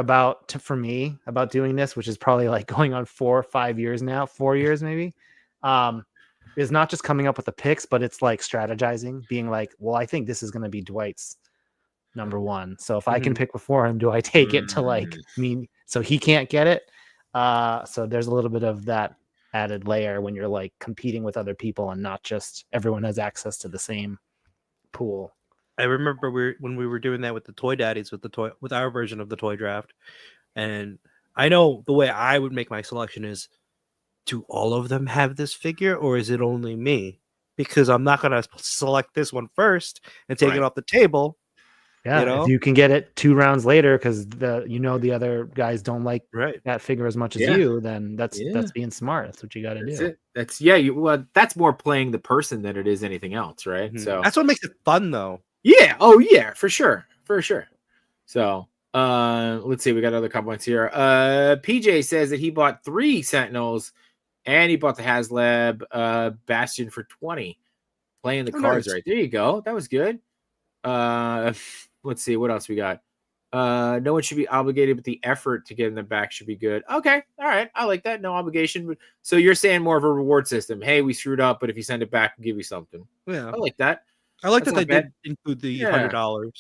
for me about doing this, which is probably like going on 4 or 5 years now, 4 years maybe, is not just coming up with the picks, but it's like strategizing, being like, well, I think this is going to be Dwight's number one. So if I can pick before him, do I take it to like me so he can't get it? So there's a little bit of that added layer when you're like competing with other people and not just everyone has access to the same pool. I remember when we were doing that with the Toy Daddies with our version of the toy draft, and I know the way I would make my selection is, do all of them have this figure or is it only me? Because I'm not going to select this one first and take it off the table. Yeah, if you can get it 2 rounds later because the other guys don't like that figure as much as you, then that's being smart. That's what you got to do. That's more playing the person than it is anything else, right? Mm-hmm. So that's what makes it fun, though. Yeah. Oh yeah, for sure. So let's see. We got other comments here. PJ says that he bought 3 Sentinels and he bought the HasLab Bastion for 20. Playing the cards right. There you go. That was good. Let's see what else we got. No one should be obligated, but the effort to get them back should be good. Okay. All right. I like that. No obligation. So you're saying more of a reward system. Hey, we screwed up, but if you send it back, we'll give you something. Yeah. I like that. I like that they did include the $100,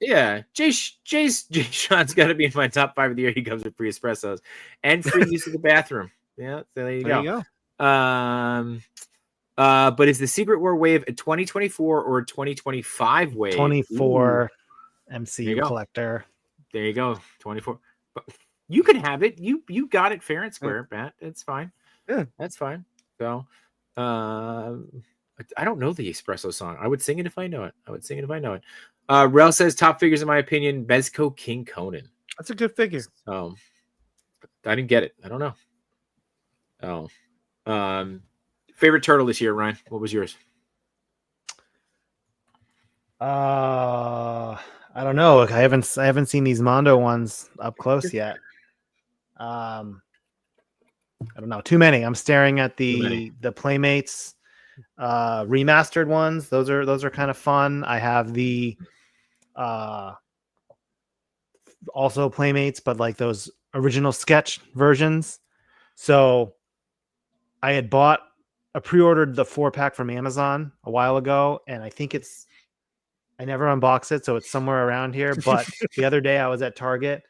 Yeah. Jay Sean's got to be in my top 5 of the year. He comes with free espressos and free use of the bathroom. Yeah. So there you go. But is the Secret War wave a 2024 or a 2025 wave? 24 Ooh. MCU collector. There you go. 24. But you can have it. You got it fair and square, Matt. It's fine. Yeah, that's fine. So, I don't know the Espresso song. I would sing it if I know it. Rel says top figures in my opinion, Mezco King Conan. That's a good figure. I didn't get it. I don't know. Favorite turtle this year, Ryan? What was yours? I don't know. I haven't seen these Mondo ones up close yet. I don't know. Too many. I'm staring at the Playmates remastered ones. Those are kind of fun. I have the also Playmates, but like those original sketch versions. So I had pre-ordered the 4-pack from Amazon a while ago, and I think I never unboxed it, so it's somewhere around here. But the other day I was at Target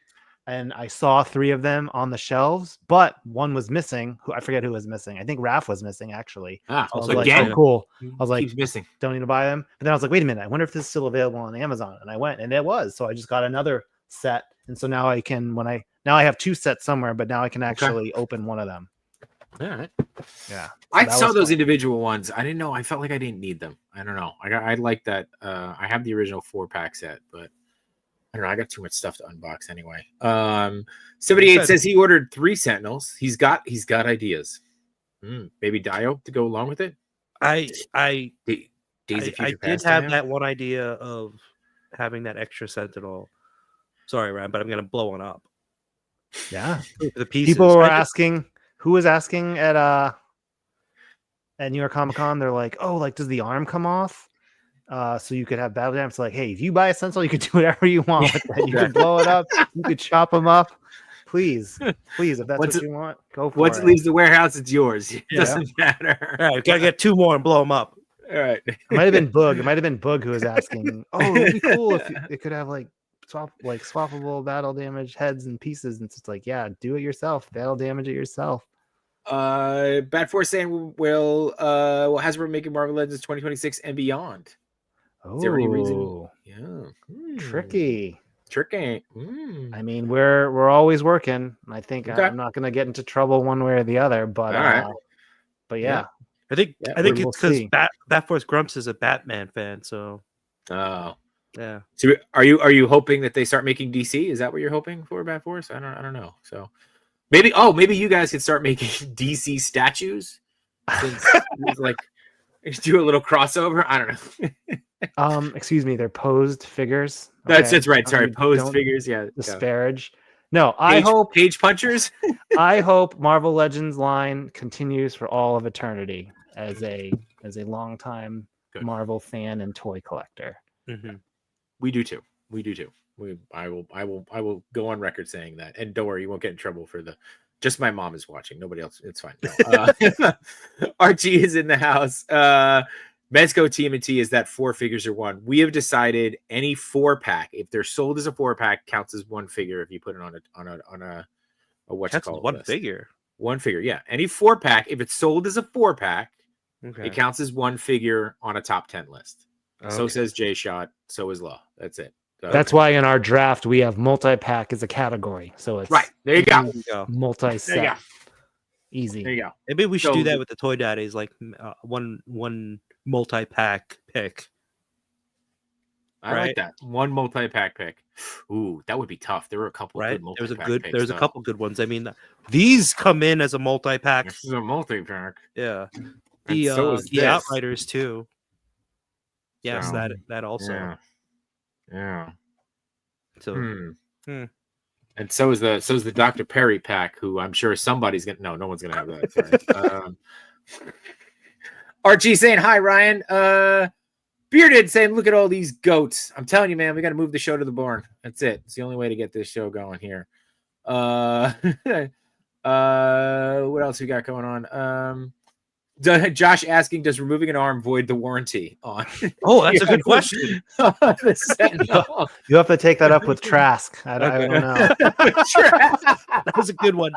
and I saw 3 of them on the shelves, but one was missing. I forget who was missing. I think Raph was missing, actually. So I was like, oh, cool. I was like, missing. Don't need to buy them. But then I was like, wait a minute. I wonder if this is still available on Amazon. And I went, and it was. So I just got another set. And so now I have 2 sets somewhere, but now I can actually open one of them. All right. Yeah. So I saw those individual ones. I didn't know. I felt like I didn't need them. I don't know. I like that. I have the original 4-pack set, but I don't know. I got too much stuff to unbox anyway. 78 says he ordered 3 Sentinels. He's got ideas. Maybe Dio to go along with it. I Days of Future I did have that one idea of having that extra Sentinel. Sorry, Ryan, but I'm gonna blow one up. Yeah. The pieces. People were asking. Who was asking at New York Comic Con? They're like, oh, like, does the arm come off? So you could have battle damage. It's like, hey, if you buy a Sentinel, you could do whatever you want with that. You could blow it up. You could chop them up. Please, if that's what you want, go for it. Once it leaves the warehouse, it's yours. It doesn't matter. All right, gotta get 2 more and blow them up. All right. It might have been Boog. Who was asking. Oh, it'd be cool if it could have swappable battle damage heads and pieces. And it's just like, yeah, do it yourself. Battle damage it yourself. Bad Force saying will Hasbro making Marvel Legends 2026 and beyond? Oh, is there any reason? Yeah. Tricky. I mean, we're always working. I think I'm not going to get into trouble one way or the other, but but yeah. I think it's because Bat Force Grumps is a Batman fan, so yeah. So are you hoping that they start making DC? Is that what you're hoping for, Bat Force? I don't know. So maybe you guys could start making DC statues. Since like do a little crossover. I don't know. Excuse me, they're posed figures. Okay? That's right. Sorry, posed figures. Yeah. Disparage. No, I hope page punchers. I hope Marvel Legends line continues for all of eternity as a longtime Marvel fan and toy collector. Mm-hmm. We do too. I will go on record saying that. And don't worry, you won't get in trouble for the. Just my mom is watching. Nobody else. It's fine. No. Archie is in the house. Mezco TMNT is that 4 figures are 1. We have decided any 4-pack, if they're sold as a 4-pack, counts as 1 figure. If you put it on a what's it called? 1 figure. 1 figure, yeah. Any 4-pack, if it's sold as a 4-pack, it counts as 1 figure on a top 10 list. Okay. So says Jay Shot. So is Law. That's it. So, that's why in our draft we have multi-pack as a category. So it's right there. You go. Multi-set. There you go. Easy. There you go. Maybe we should do that with the Toy Daddies, like one multi-pack pick. I like that. 1 multi-pack pick. Ooh, that would be tough. There were a couple good multi-pack picks. There's a couple good ones. I mean, these come in as a multi-pack. This is a multi-pack. Yeah. The Outriders too. Yes, so, that also. Yeah. So. And so is the Dr. Perry pack, who I'm sure somebody's gonna. No one's gonna have that. Sorry. Archie saying hi, Ryan. Bearded saying, look at all these goats. I'm telling you, man, we got to move the show to the barn. That's it. It's the only way to get this show going here. What else we got going on? Josh asking, does removing an arm void the warranty on? Oh, that's a good question. You have to take that up with Trask. I don't know. That was a good one.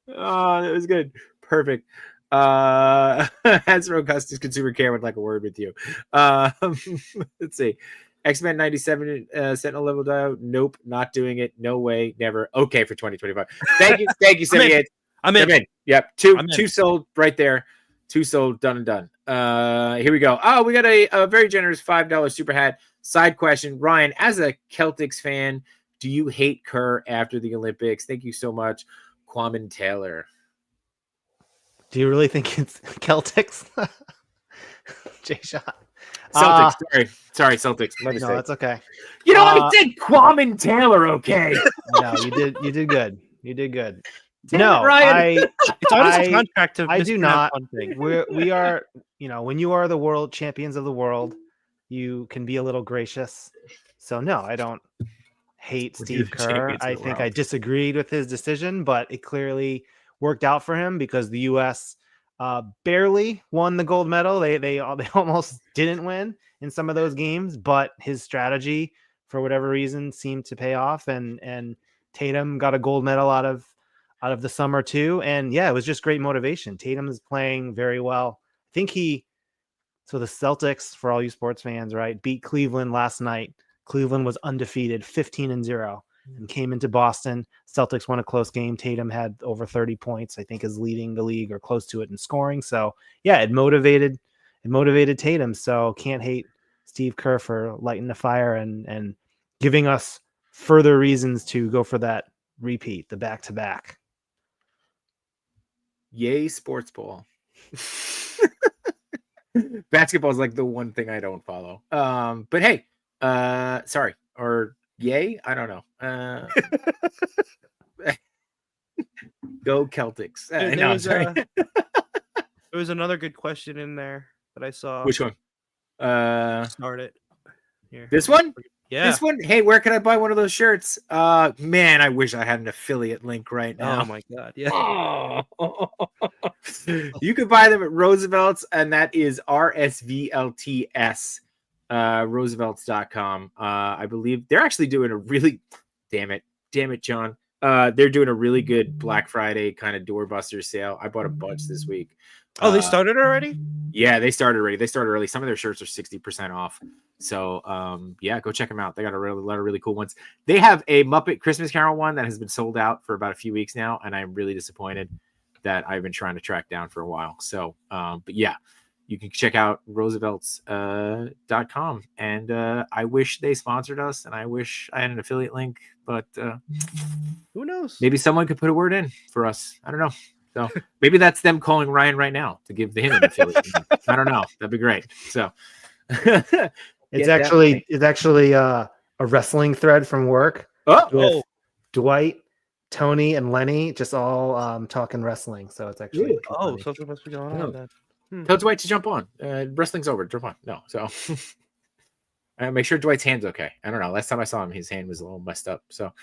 Oh, that was good. Perfect. Hasbro Customs Consumer Care would like a word with you. Let's see. X-Men 97 Sentinel level dial. Nope, not doing it. No way, never. Okay for 2025. Thank you, 78. I'm in. Yep, two sold right there. 2 sold, done and done. Here we go. Oh, we got a very generous $5 super hat. Side question, Ryan, as a Celtics fan, do you hate Kerr after the Olympics? Thank you so much, Kwame Taylor. Do you really think it's Celtics? J-Shot. Celtics. Sorry, Celtics. No, that's okay. You know, I did Kwame Taylor. Okay. No, you did good. You did good. Damn it, Ryan. It's on his contract to. I do not. We are. You know, when you are the world champions of the world, you can be a little gracious. So no, I don't hate Steve Kerr. I think I disagreed with his decision, but it clearly worked out for him because the U.S. Barely won the gold medal. They almost didn't win in some of those games, but his strategy, for whatever reason, seemed to pay off. And Tatum got a gold medal out of the summer too. And yeah, it was just great motivation. Tatum is playing very well. I think so the Celtics, for all you sports fans, right, beat Cleveland last night. Cleveland was undefeated, 15-0. And came into Boston. Celtics won a close game. Tatum had over 30 points, I think is leading the league or close to it in scoring. So yeah, it motivated Tatum. So can't hate Steve Kerr for lighting the fire and giving us further reasons to go for that repeat, the back-to-back. Yay, sports ball. Basketball is like the one thing I don't follow. But hey, sorry. Or yay? I don't know. Go Celtics. There was another good question in there that I saw. Which one? Start it. Here. This one? Yeah. This one? Hey, where can I buy one of those shirts? Man, I wish I had an affiliate link right now. Oh my god. Yeah. You can buy them at Roosevelt's, and that is RSVLTS. Roosevelts.com. I believe they're actually doing a really damn it, John. They're doing a really good Black Friday kind of doorbuster sale. I bought a bunch this week. Oh, they started already? Yeah, they started already. They started early. Some of their shirts are 60% off. So yeah, go check them out. They got a lot of really cool ones. They have a Muppet Christmas Carol one that has been sold out for about a few weeks now, and I'm really disappointed that I've been trying to track down for a while. So but yeah. You can check out roosevelts.com. And I wish they sponsored us, and I wish I had an affiliate link, but who knows? Maybe someone could put a word in for us. I don't know. So maybe that's them calling Ryan right now to give him an affiliate link. I don't know. That'd be great. So it's actually a wrestling thread from work. With Dwight, Tony, and Lenny just all talking wrestling. So it's actually something must be going on. Tell Dwight to jump on. Wrestling's over. Jump on. No, so make sure Dwight's hand's okay. I don't know. Last time I saw him, his hand was a little messed up. So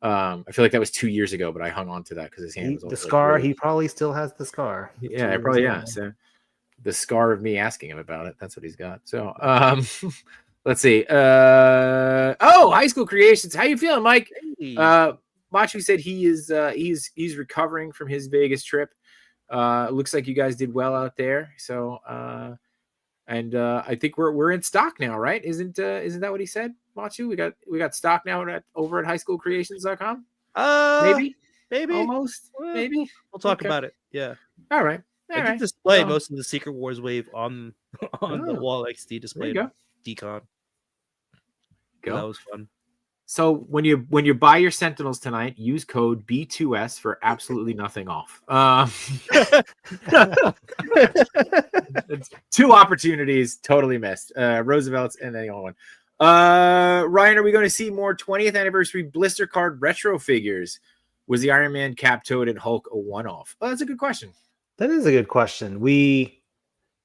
I feel like that was 2 years ago, but I hung on to that because his hand was the scar. Really... He probably still has the scar. Yeah, probably yeah. So the scar of me asking him about it. That's what he's got. So let's see. High School Creations. How you feeling, Mike? Hey. Machu said he's recovering from his Vegas trip. Looks like you guys did well out there. So and I think we're in stock now, right? Isn't that what he said, Machu? We got stock now over at highschoolcreations.com. Maybe almost. Maybe we'll talk about it. Yeah. All right. I did display most of the Secret Wars wave on the wall XD display. Decon. Go. That was fun. So when you buy your Sentinels tonight, use code B2S for absolutely nothing off. It's 2 opportunities totally missed. Roosevelt's and then the only one. Ryan, are we going to see more 20th anniversary blister card retro figures? Was the Iron Man, Cap, Toad, and Hulk a one-off? Oh, that's a good question. That is a good question. We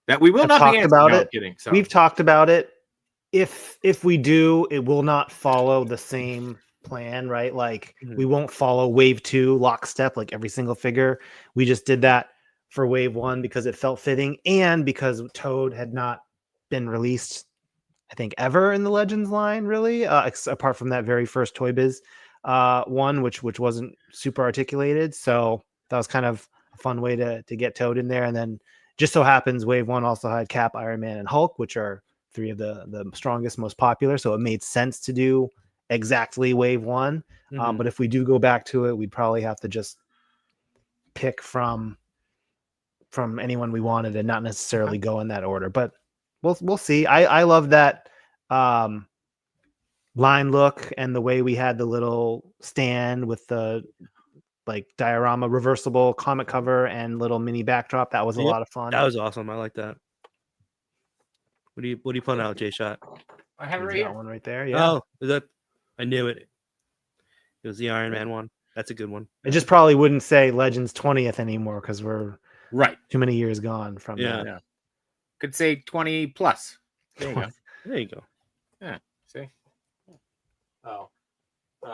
will not be about it. Kidding, so. We've talked about it. If we do, it will not follow the same plan, right? Like we won't follow wave 2 lockstep like every single figure. We just did that for wave 1 because it felt fitting and because Toad had not been released, I think, ever in the Legends line, really, apart from that very first Toy Biz one, which wasn't super articulated. So that was kind of fun way to get Toad in there. And then just so happens Wave 1 also had Cap, Iron Man, and Hulk, which are 3 of the strongest, most popular. So it made sense to do exactly Wave 1. But if we do go back to it, we'd probably have to just pick from anyone we wanted and not necessarily go in that order. But we'll see. I love that line look and the way we had the little stand with the like diorama reversible comic cover and little mini backdrop. That was a lot of fun. That was awesome. I like that. What do you put out, J Shot? I have it right He's got here. one right there. Yeah. Oh, is that? I knew it. It was the Iron Man one. That's a good one. It just probably wouldn't say Legends 20th anymore because we're Right. too many years gone from that. Yeah. Could say 20 plus. There you go. There you go. Yeah. See? Oh. There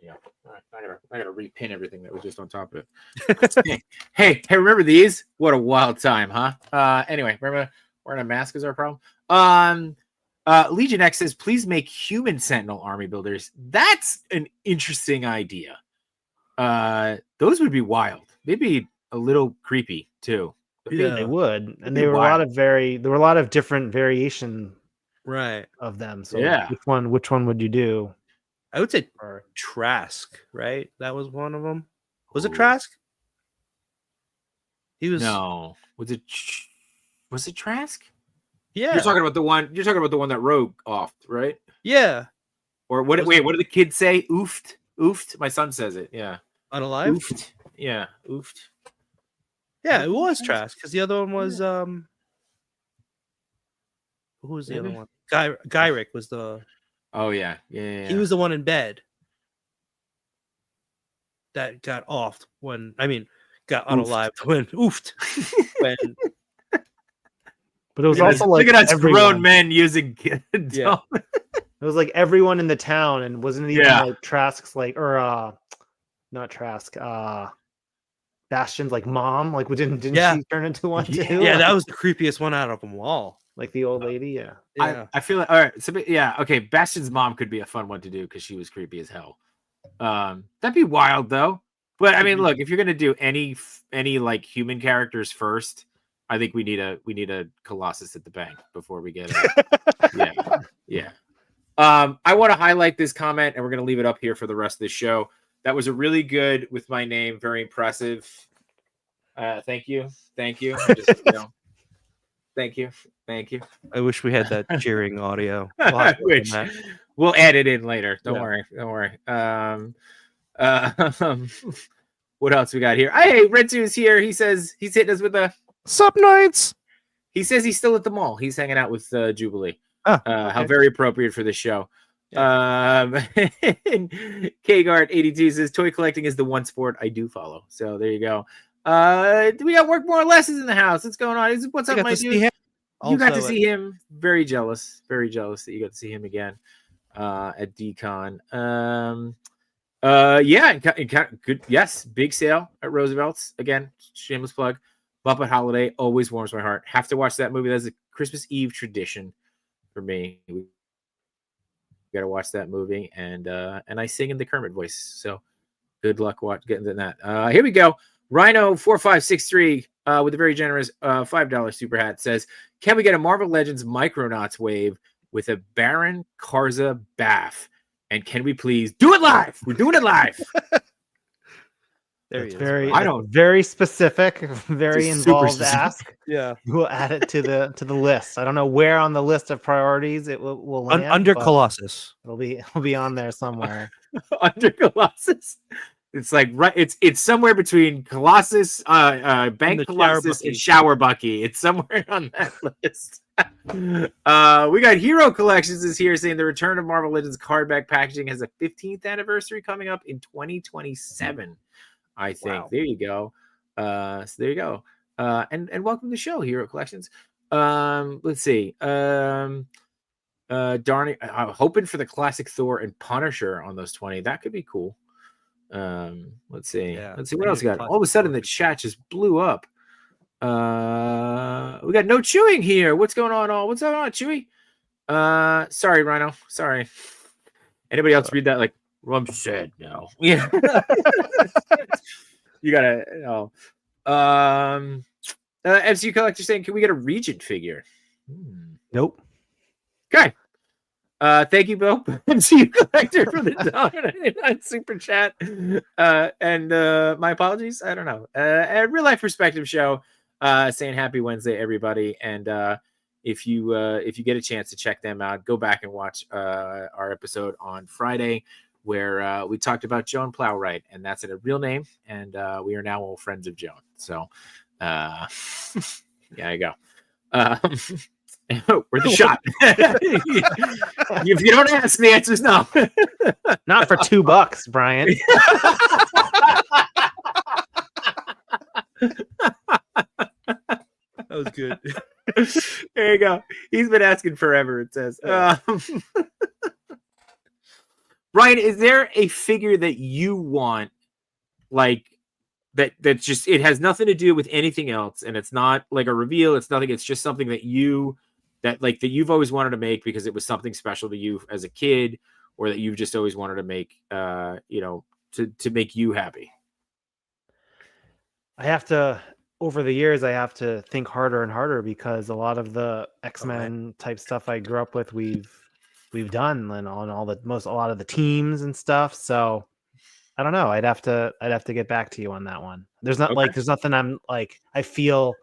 you go. All right. I gotta repin everything that was just on top of it. hey, remember these? What a wild time, huh? Anyway, remember wearing a mask is our problem. Legion X says, please make human Sentinel army builders. That's an interesting idea. Those would be wild. They'd be a little creepy too. Yeah, they would. And there were a lot of different variation of them. So which one would you do? I would say Trask, right? That was one of them. Was it Trask? He was Was it Trask? Yeah. You're talking about the one that Rogue offed, right? Yeah. Or what wait, what do the kids say? Oofed? Oofed? My son says it. Yeah. Unalive? Oofed. Yeah, oofed. Yeah, it was Trask because the other one was who was the other one? Gyrick was the yeah. He was the one in bed that got offed when got unalived when oofed. When but it was also like look at us grown men using kids. Yeah. It was like everyone in the town, and wasn't it even like Trask's not Trask, Bastion's like mom, like didn't she turn into one too? Yeah, that was the creepiest one out of them all. Like the old lady, yeah. I feel like all right. So okay. Bastion's mom could be a fun one to do because she was creepy as hell. That'd be wild though. But I mean, look, if you're gonna do any like human characters first, I think we need a Colossus at the bank before we get it. Yeah. I want to highlight this comment, and we're gonna leave it up here for the rest of the show. That was a really good with my name, very impressive. Thank you. Thank you. Thank you. I wish we had that cheering audio. We'll add it in later. Don't worry. What else we got here? Hey, Red 2 is here. He says he's hitting us with a sup nights. He says he's still at the mall. He's hanging out with Jubilee. How very appropriate for this show. Kgart82 says toy collecting is the one sport I do follow. So there you go. Do we got work more or less in the house? What's going on? What's up, my dude? You got to see him. Very jealous that you got to see him again at DCon. Good. Yes, big sale at Roosevelt's again. Shameless plug. Muppet Holiday always warms my heart. Have to watch that movie. That's a Christmas Eve tradition for me. We got to watch that movie, and I sing in the Kermit voice. So good luck getting to that. Here we go. Rhino4563 with a very generous $5 super hat says, can we get a Marvel Legends Micronauts wave with a Baron Karza bath? And can we please do it live? We're doing it live. There he is. Very specific, very involved ask. Yeah, we'll add it to the list. I don't know where on the list of priorities it will land, under Colossus. It'll be on there somewhere. Under Colossus. It's like it's somewhere between Colossus, Bank Colossus, and Shower Bucky. It's somewhere on that list. We got Hero Collections is here saying the return of Marvel Legends card back packaging has a 15th anniversary coming up in 2027. I think. Wow. There you go. So there you go. And welcome to the show, Hero Collections. Let's see. I'm hoping for the classic Thor and Punisher on those 20. That could be cool. Let's see. Let's see what else we got. All of a sudden the chat just blew up. We got no chewing here. What's going on? What's going on, Chewy? Sorry, Rhino. Sorry. Anybody else read that? Like, well, I'm sad now. Yeah. You gotta, MCU Collector saying, can we get a Regent figure? Nope. Okay. Thank you, Bill, MCU Collector, for the $1.99 super chat. And my apologies. I don't know. A Real Life Perspective Show saying happy Wednesday, everybody. And if you get a chance to check them out, go back and watch our episode on Friday where we talked about Joan Plowright, and that's a real name. And we are now all friends of Joan. So yeah, you go. Worth a shot. If you don't ask, the answer is no. Not for $2, Brian. That was good. There you go. He's been asking forever, it says. Ryan, is there a figure that you want, like, that's just, it has nothing to do with anything else, and it's not like a reveal, it's nothing, it's just something that you've always wanted to make because it was something special to you as a kid, or that you've just always wanted to make, to make you happy? Over the years, I have to think harder and harder because a lot of the X-Men type stuff I grew up with, we've done, and on a lot of the teams and stuff. So I don't know. I'd have to get back to you on that one. There's nothing I'm like, I feel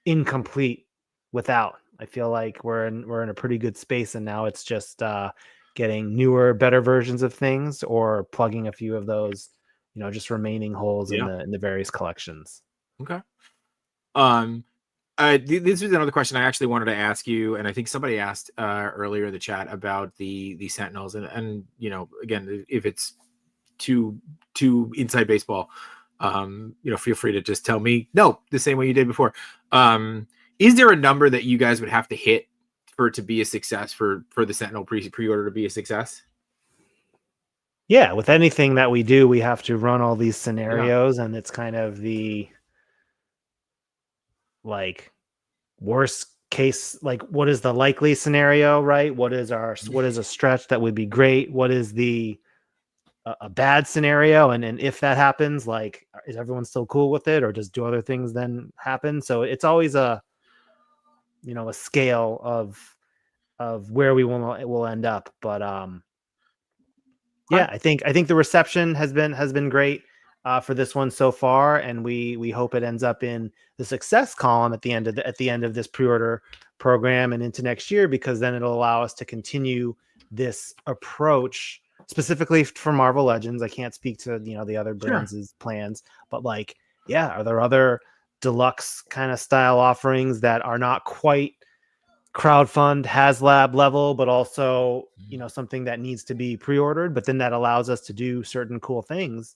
incomplete without. I feel like we're in a pretty good space, and now it's just getting newer, better versions of things, or plugging a few of those, just remaining holes in the various collections. Okay. This was another question I actually wanted to ask you, and I think somebody asked earlier in the chat about the Sentinels, and again, if it's too inside baseball, feel free to just tell me no, the same way you did before. Is there a number that you guys would have to hit for it to be a success, for the Sentinel pre-order to be a success? Yeah, with anything that we do, we have to run all these scenarios, and it's kind of the like worst case, like what is the likely scenario, right? What is a stretch that would be great? What is a bad scenario? And if that happens, like, is everyone still cool with it, or do other things then happen? So it's always a scale of where we will end up. But yeah, I think the reception has been great for this one so far, and we hope it ends up in the success column at the end of this pre-order program and into next year, because then it'll allow us to continue this approach specifically for Marvel Legends. I can't speak to the other brands' plans, but are there other deluxe kind of style offerings that are not quite crowdfund HasLab level, but also something that needs to be pre-ordered, but then that allows us to do certain cool things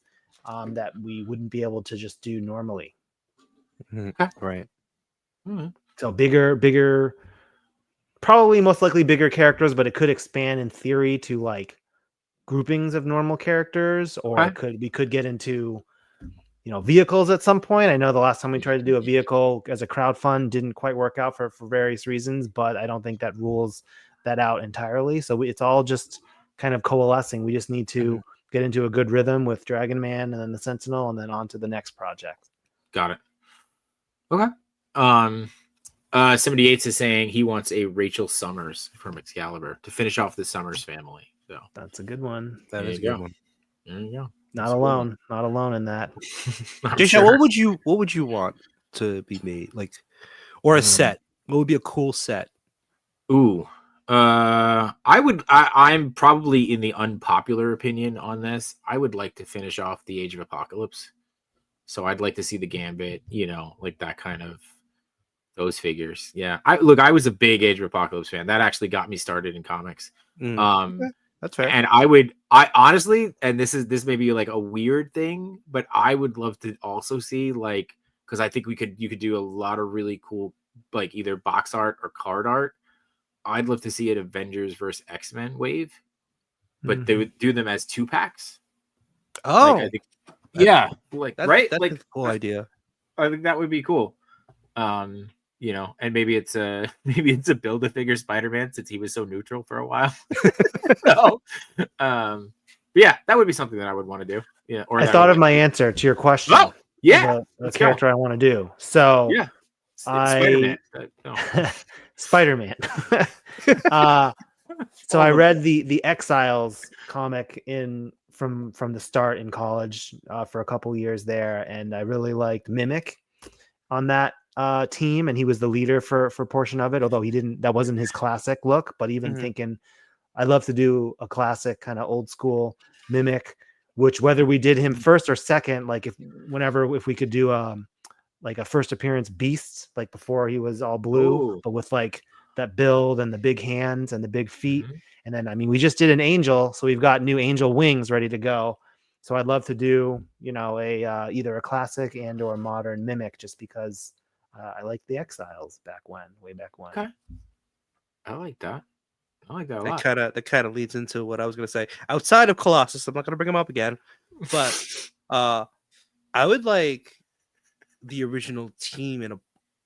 that we wouldn't be able to just do normally. Right. Mm-hmm. So bigger, probably most likely bigger characters, but it could expand in theory to like groupings of normal characters, or we could get into vehicles at some point. I know the last time we tried to do a vehicle as a crowdfund didn't quite work out for various reasons, but I don't think that rules that out entirely. So it's all just kind of coalescing. We just need to get into a good rhythm with Dragon Man and then the Sentinel, and then on to the next project. Got it. Okay. 78 is saying he wants a Rachel Summers from Excalibur to finish off the Summers family. So that's a good one. That is a good one. There you go. Not alone in that. Jason, what would you want to be made, or a set? What would be a cool set? Ooh, I'm probably in the unpopular opinion on this. I would like to finish off the Age of Apocalypse. So I'd like to see the Gambit, like that kind of those figures. Yeah, I was a big Age of Apocalypse fan. That actually got me started in comics. That's fair. And I honestly, and this may be like a weird thing, but I would love to also see, because I think you could do a lot of really cool, either box art or card art. I'd love to see an Avengers versus X-Men wave, but they would do them as 2-packs. Oh, I think, right? That's a cool idea. I think that would be cool. And maybe it's a Build-A-Figure Spider-Man, since he was so neutral for a while. So, yeah, that would be something that I would want to do. Yeah. Or I thought of my answer to your question. Oh, Yeah, the character I want to do. So yeah, Spider-Man. No. Spider-Man. So I read the Exiles comic from the start in college for a couple years there, and I really liked Mimic on that team, and he was the leader for a portion of it. Although that wasn't his classic look, but even thinking, I'd love to do a classic kind of old school Mimic. Which whether we did him first or second, like if we could do like a first appearance Beast, like before he was all blue, but with like that build and the big hands and the big feet. And then, I mean, we just did an Angel, so we've got new Angel wings ready to go. So I'd love to do, a either a classic and or modern Mimic, just because I like the Exiles way back when. Okay, I like that. I like that a lot. That kind of leads into what I was going to say. Outside of Colossus, I'm not going to bring him up again, but I would like the original team in a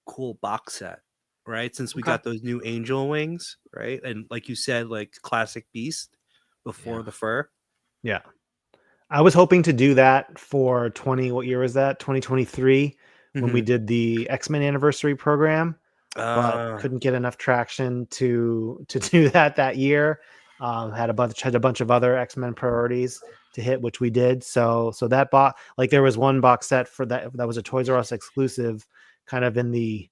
cool box set, right? Since we got those new Angel wings, right? And like you said, like classic Beast before the fur. Yeah. I was hoping to do that for what year was that? 2023, when we did the X-Men anniversary program. But couldn't get enough traction to do that year. Had a bunch of other X-Men priorities to hit, which we did. So that there was one box set for that was a Toys R Us exclusive, kind of in the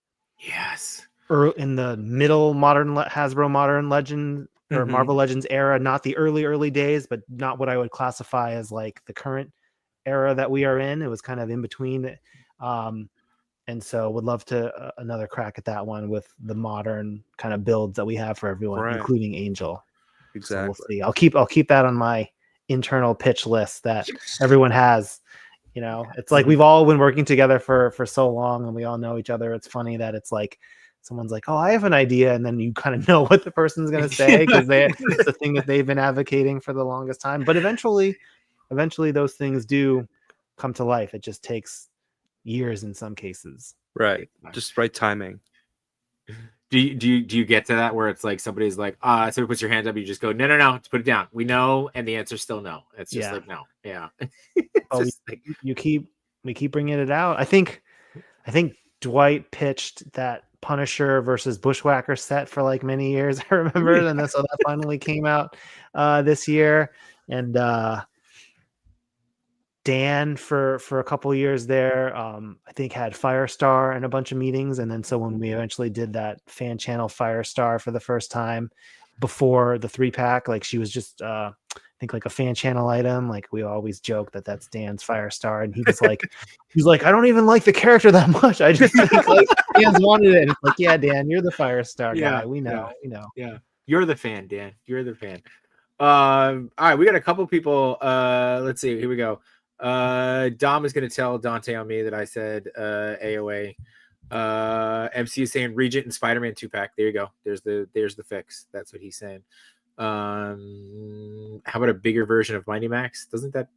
in the middle modern Hasbro Modern Legend or Marvel Legends era, not the early days, but not what I would classify as like the current era that we are in. It was kind of in between. And so would love to another crack at that one with the modern kind of builds that we have for everyone, including Angel. Exactly. So we'll see. I'll keep that on my internal pitch list that everyone has. It's like we've all been working together for so long, and we all know each other. It's funny that it's like someone's like, "Oh, I have an idea," and then you kind of know what the person's going to say because it's the thing that they've been advocating for the longest time. But eventually those things do come to life. It just takes years in some cases. Right. Just right timing. Do you get to that where it's like somebody's like, somebody puts your hand up, you just go, no, let's put it down. We know, and the answer's still no. It's just like no. Yeah. We keep bringing it out. I think Dwight pitched that Punisher versus Bushwhacker set for like many years. I remember, and so that finally came out this year. And Dan for a couple years there, I think had Firestar and a bunch of meetings, and then so when we eventually did that fan channel Firestar for the first time before the 3-pack, like she was just I think like a fan channel item. Like we always joke that that's Dan's Firestar, and he was like, I don't even like the character that much. I just think like Dan's wanted it. And it's like, yeah, Dan, you're the Firestar guy. We know. Yeah, you're the fan, Dan. You're the fan. All right, we got a couple people. Let's see. Here we go. Dom is going to tell Dante on me that I said AOA. MC is saying Regent and Spider-Man 2-pack. There you go. There's the fix. That's what he's saying. How about a bigger version of Mighty Max? Doesn't that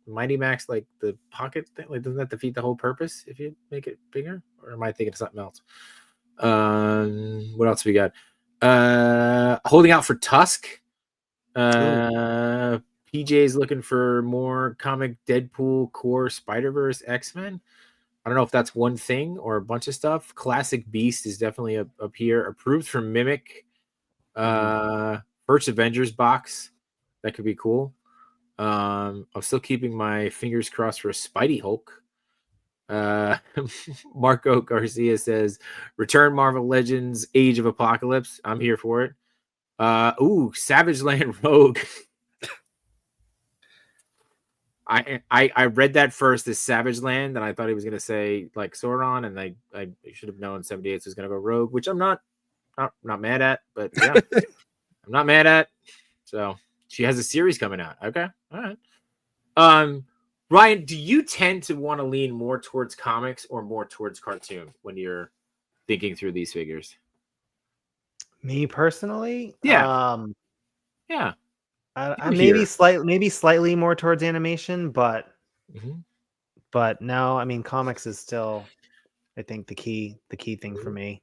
Mighty Max like the pocket thing? Like, doesn't that defeat the whole purpose if you make it bigger? Or am I thinking of something else? What else we got? Holding out for Tusk. PJ's looking for more comic Deadpool, Core, Spider-Verse, X-Men. I don't know if that's one thing or a bunch of stuff. Classic Beast is definitely up here. Approved for Mimic. First Avengers box. That could be cool. I'm still keeping my fingers crossed for a Spidey Hulk. Marco Garcia says, Return Marvel Legends Age of Apocalypse. I'm here for it. Savage Land Rogue. I read that first as Savage Land, and I thought he was going to say like Sauron, and I should have known 78 was going to go Rogue, which I'm not mad at, but yeah, I'm not mad at. So she has a series coming out. Okay, all right. Ryan, do you tend to want to lean more towards comics or more towards cartoon when you're thinking through these figures? Me personally, yeah. I maybe slightly more towards animation, but no, I mean comics is still, I think, the key thing for me.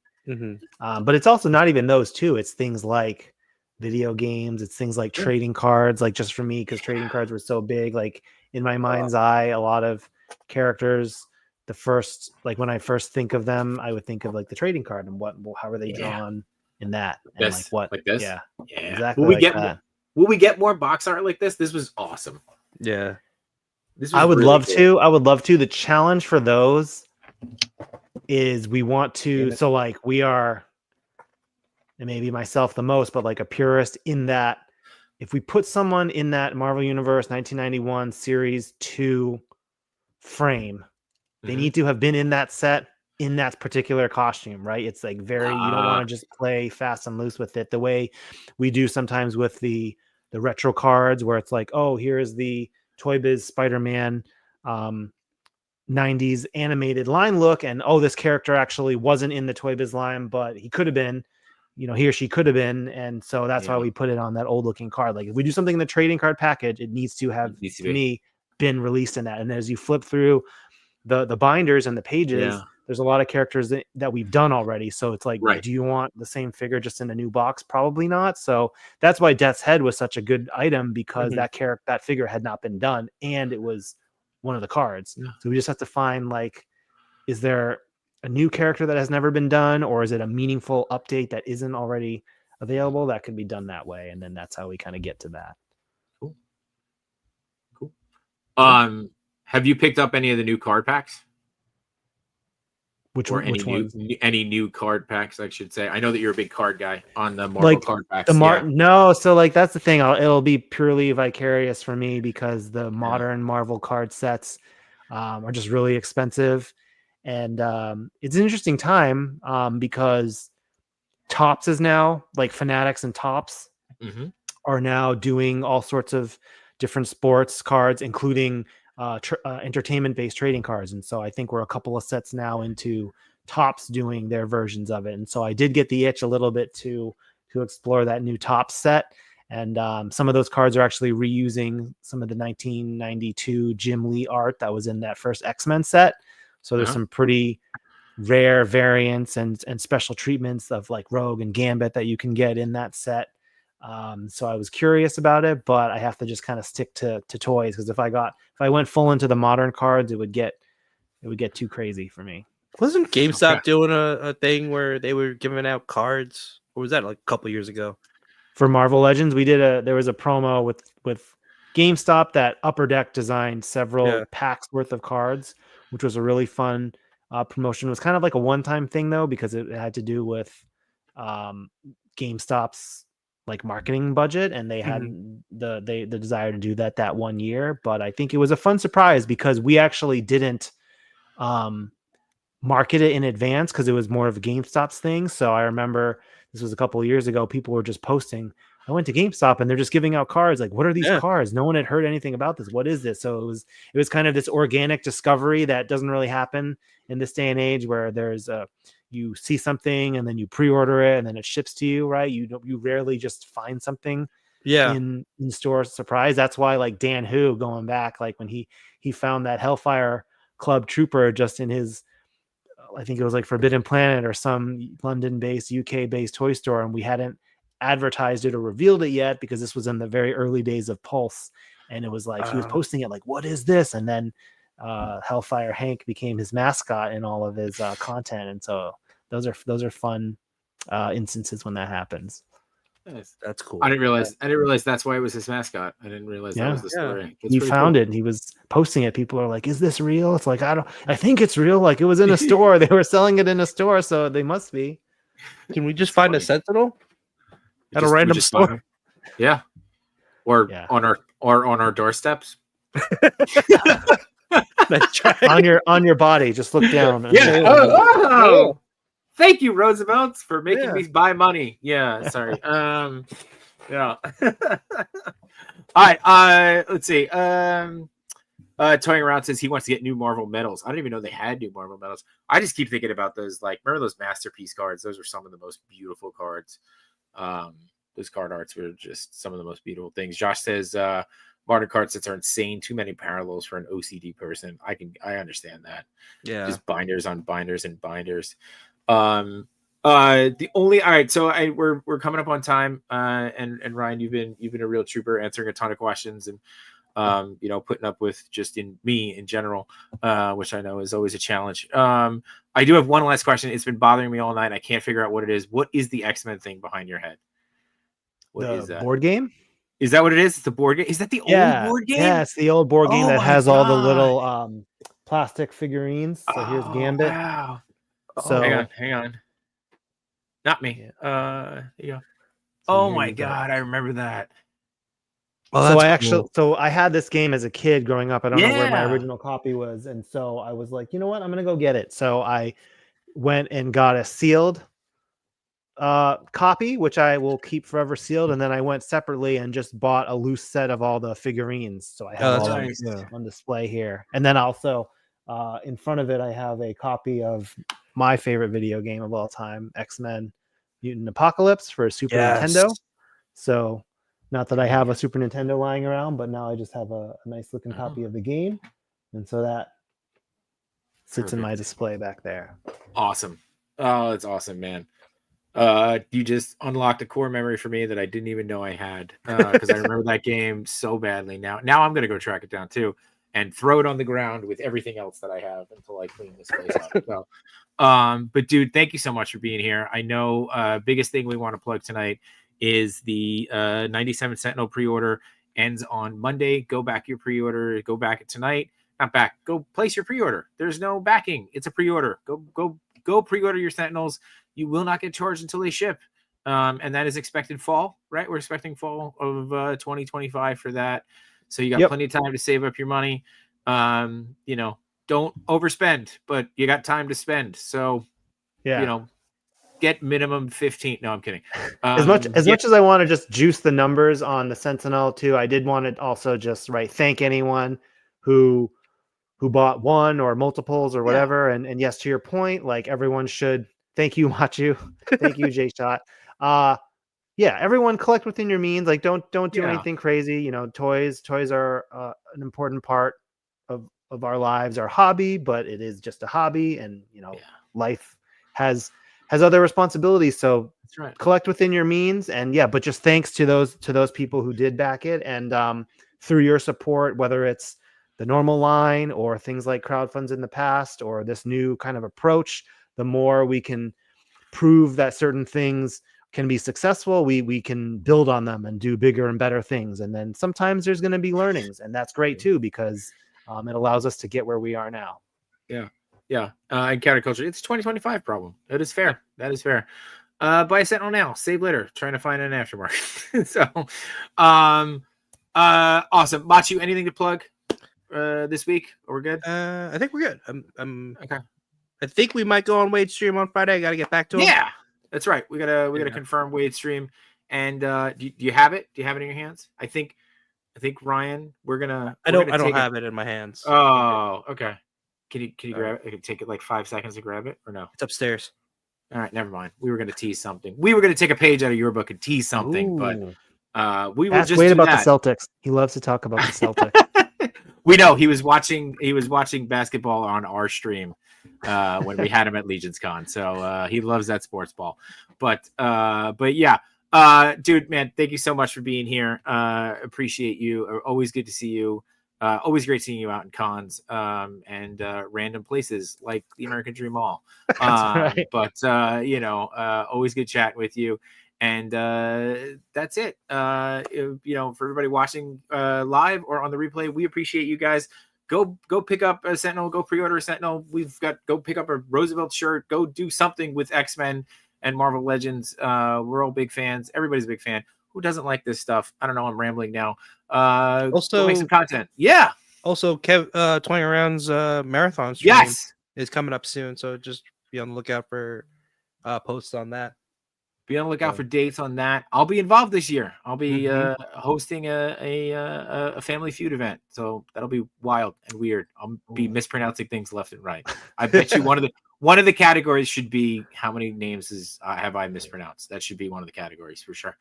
But it's also not even those two. It's things like video games. It's things like trading cards. Like just for me, because trading cards were so big. Like in my mind's eye, a lot of characters the first, like when I first think of them, I would think of like the trading card and how are they drawn in that, and like what, like this, yeah, exactly. will we get that. Will we get more box art like this? This was awesome. Yeah, this was I would really love cool. to. I would love to. The challenge for those is we want to. So like we are, and maybe myself the most, but like a purist in that. If we put someone in that Marvel Universe 1991 Series 2 frame, they need to have been in that set in that particular costume, right? It's like very, you don't want to just play fast and loose with it the way we do sometimes with the retro cards where it's like, oh, here's the Toy Biz Spider-Man 90s animated line look, and oh, this character actually wasn't in the Toy Biz line, but he could have been. He or she could have been, and so that's why we put it on that old looking card. Like if we do something in the trading card package, it needs to have to me been released in that. And as you flip through the binders and the pages, there's a lot of characters that we've done already. So it's like, do you want the same figure just in a new box? Probably not. So that's why Death's Head was such a good item, because that figure had not been done, and it was one of the cards. So we just have to find, like, is there a new character that has never been done, or is it a meaningful update that isn't already available that could be done that way? And then that's how we kind of get to that. Cool. Have you picked up any of the new card packs? Any new card packs, I should say? I know that you're a big card guy on the Marvel card packs. No, so like that's the thing. It'll be purely vicarious for me, because the modern Marvel card sets are just really expensive. And it's an interesting time because Topps is now, like Fanatics and Topps are now doing all sorts of different sports cards, including entertainment-based trading cards. And so I think we're a couple of sets now into Topps doing their versions of it. And so I did get the itch a little bit to explore that new Topps set. And some of those cards are actually reusing some of the 1992 Jim Lee art that was in that first X-Men set. So there's some pretty rare variants and special treatments of like Rogue and Gambit that you can get in that set. So I was curious about it, but I have to just kind of stick to toys, because if I went full into the modern cards, it would get too crazy for me. Wasn't GameStop doing a thing where they were giving out cards? Or was that like a couple years ago? For Marvel Legends, there was a promo with GameStop that Upper Deck designed several packs worth of cards, which was a really fun promotion. It was kind of like a one-time thing though, because it had to do with GameStop's like marketing budget, and they had the desire to do that 1 year. But I think it was a fun surprise, because we actually didn't market it in advance, because it was more of a GameStop's thing. So I remember this was a couple of years ago, people were just posting, I went to GameStop and they're just giving out cards. Like, what are these cards? No one had heard anything about this. What is this? So it was kind of this organic discovery that doesn't really happen in this day and age, where there's you see something and then you pre-order it and then it ships to you, right? You rarely just find something in store surprise. That's why, like, Dan Hu, going back, like when he found that Hellfire Club Trooper just in his, I think it was like Forbidden Planet or some London-based, UK-based toy store, and we hadn't advertised it or revealed it yet, because this was in the very early days of Pulse, and it was like he was posting it like, what is this? And then Hellfire Hank became his mascot in all of his content, and so those are fun instances when that happens. That's cool. I didn't realize that's why it was his mascot. I didn't realize that was the story. He found it and he was posting it. People are like, is this real? It's like, I think it's real. Like, it was in a store. They were selling it in a store, so they must be. Can we just find a Sentinel at a random store? Yeah. Or on our doorsteps. on your body. Just look down. Oh. Thank you, Roosevelt, for making me buy money. Yeah, sorry. Yeah. All right. Let's see. Toying Around says he wants to get new Marvel medals. I don't even know they had new Marvel medals. I just keep thinking about those. Like, remember those masterpiece cards? Those were some of the most beautiful cards. Those card arts were just some of the most beautiful things. Josh says modern card sets are insane. Too many parallels for an OCD person. I understand that. Yeah. Just binders on binders and binders. All right, so we're coming up on time, and Ryan, you've been a real trooper answering a ton of questions, and putting up with just in general, which I know is always a challenge. I do have one last question. It's been bothering me all night. I can't figure out what it is. What is the X-Men thing behind your head? What is that? Board game? Is that what it is? It's the board game? Is that the old board game? Yeah, it's the old board game that has all the little plastic figurines. So here's Gambit. Wow. So hang on. Not me. Yeah. Yeah. So my God, I remember that. Oh, so I had this game as a kid growing up. I don't know where my original copy was, and so I was like, you know what, I'm gonna go get it. So I went and got a sealed copy, which I will keep forever sealed, and then I went separately and just bought a loose set of all the figurines. So I have all nice. on display here, and then also in front of it, I have a copy of my favorite video game of all time, X-Men Mutant Apocalypse for Super Nintendo. So not that I have a Super Nintendo lying around, but now I just have a nice looking copy of the game. And so that sits in my display back there. Awesome. Oh, it's awesome, man. You just unlocked a core memory for me that I didn't even know I had, because I remember that game so badly. Now I'm going to go track it down too and throw it on the ground with everything else that I have until I clean this place up. So, but dude, thank you so much for being here. I know biggest thing we want to plug tonight is the 97 Sentinel pre-order ends on Monday. Go back your pre-order. Go back it tonight. Not back. Go place your pre-order. There's no backing. It's a pre-order. Go pre-order your Sentinels. You will not get charged until they ship. And that is expected fall, right? We're expecting fall of 2025 for that. So you got plenty of time to save up your money. Don't overspend, but you got time to spend. So, get minimum 15. No, I'm kidding. As much as I want to just juice the numbers on the Sentinel too, I did want to also just thank anyone who bought one or multiples or whatever. And yes, to your point, like everyone should. Thank you, Machu. Thank you, J-Shot. Everyone collect within your means. Like don't do anything crazy. Toys are an important part of our lives, our hobby, but it is just a hobby, and life has other responsibilities. So that's right. Collect within your means, and but just thanks to those people who did back it, and through your support, whether it's the normal line or things like crowdfunds in the past or this new kind of approach, the more we can prove that certain things can be successful, we can build on them and do bigger and better things. And then sometimes there's going to be learnings, and that's great too, because it allows us to get where we are now. Yeah. And counterculture, it's a 2025 problem. That is fair. Buy a Sentinel now, save later. Trying to find an aftermarket. So, awesome. Machu, anything to plug this week? Or we're good? I think we're good. I'm okay. I think we might go on Wade's stream on Friday. I got to get back to him. Yeah, that's right. We gotta confirm Wade's stream. And do you have it? Do you have it in your hands? I think Ryan, I don't have it in my hands. Oh, okay. Can you grab it? It could take it like 5 seconds to grab it, or no? It's upstairs. All right, never mind. We were going to tease something. We were going to take a page out of your book and tease something, but we will Ask just Wade about that. the Celtics. He loves to talk about the Celtics. We know he was watching basketball on our stream when we had him at Legion's Con. So he loves that sports ball. But yeah. Dude, man, thank you so much for being here. Appreciate you. Always good to see you. Always great seeing you out in cons and random places like the American Dream Mall. Right. But always good chatting with you. And that's it. For everybody watching live or on the replay, we appreciate you guys. Go pick up a Sentinel. Go pre-order a Sentinel. Go pick up a Roosevelt shirt. Go do something with X-Men and Marvel Legends. We're all big fans. Everybody's a big fan. Who doesn't like this stuff? I don't know. I'm rambling now. Also, go make some content. Yeah. Also, 20 rounds marathon stream is coming up soon. So just be on the lookout for posts on that. Be on the lookout for dates on that. I'll be involved this year. I'll be hosting a Family Feud event, so that'll be wild and weird. I'll be mispronouncing things left and right. I bet you one of the categories should be how many names have I mispronounced. That should be one of the categories for sure.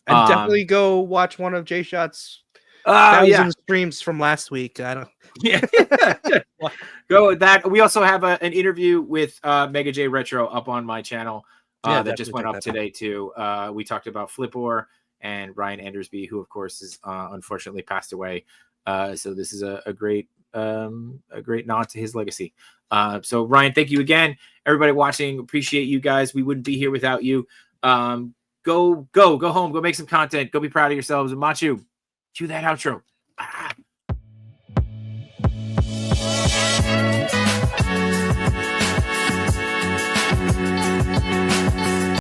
And definitely go watch one of J Shot's thousand streams from last week. I don't. Yeah, go with that. We also have an interview with Mega J Retro up on my channel. That just went up today too. We talked about Flipor and Ryan Andersby, who of course is unfortunately passed away So this is a great nod to his legacy. So Ryan, thank you again. Everybody watching, appreciate you guys. We wouldn't be here without you. Go home, go make some content, go be proud of yourselves. And Machu, cue that outro.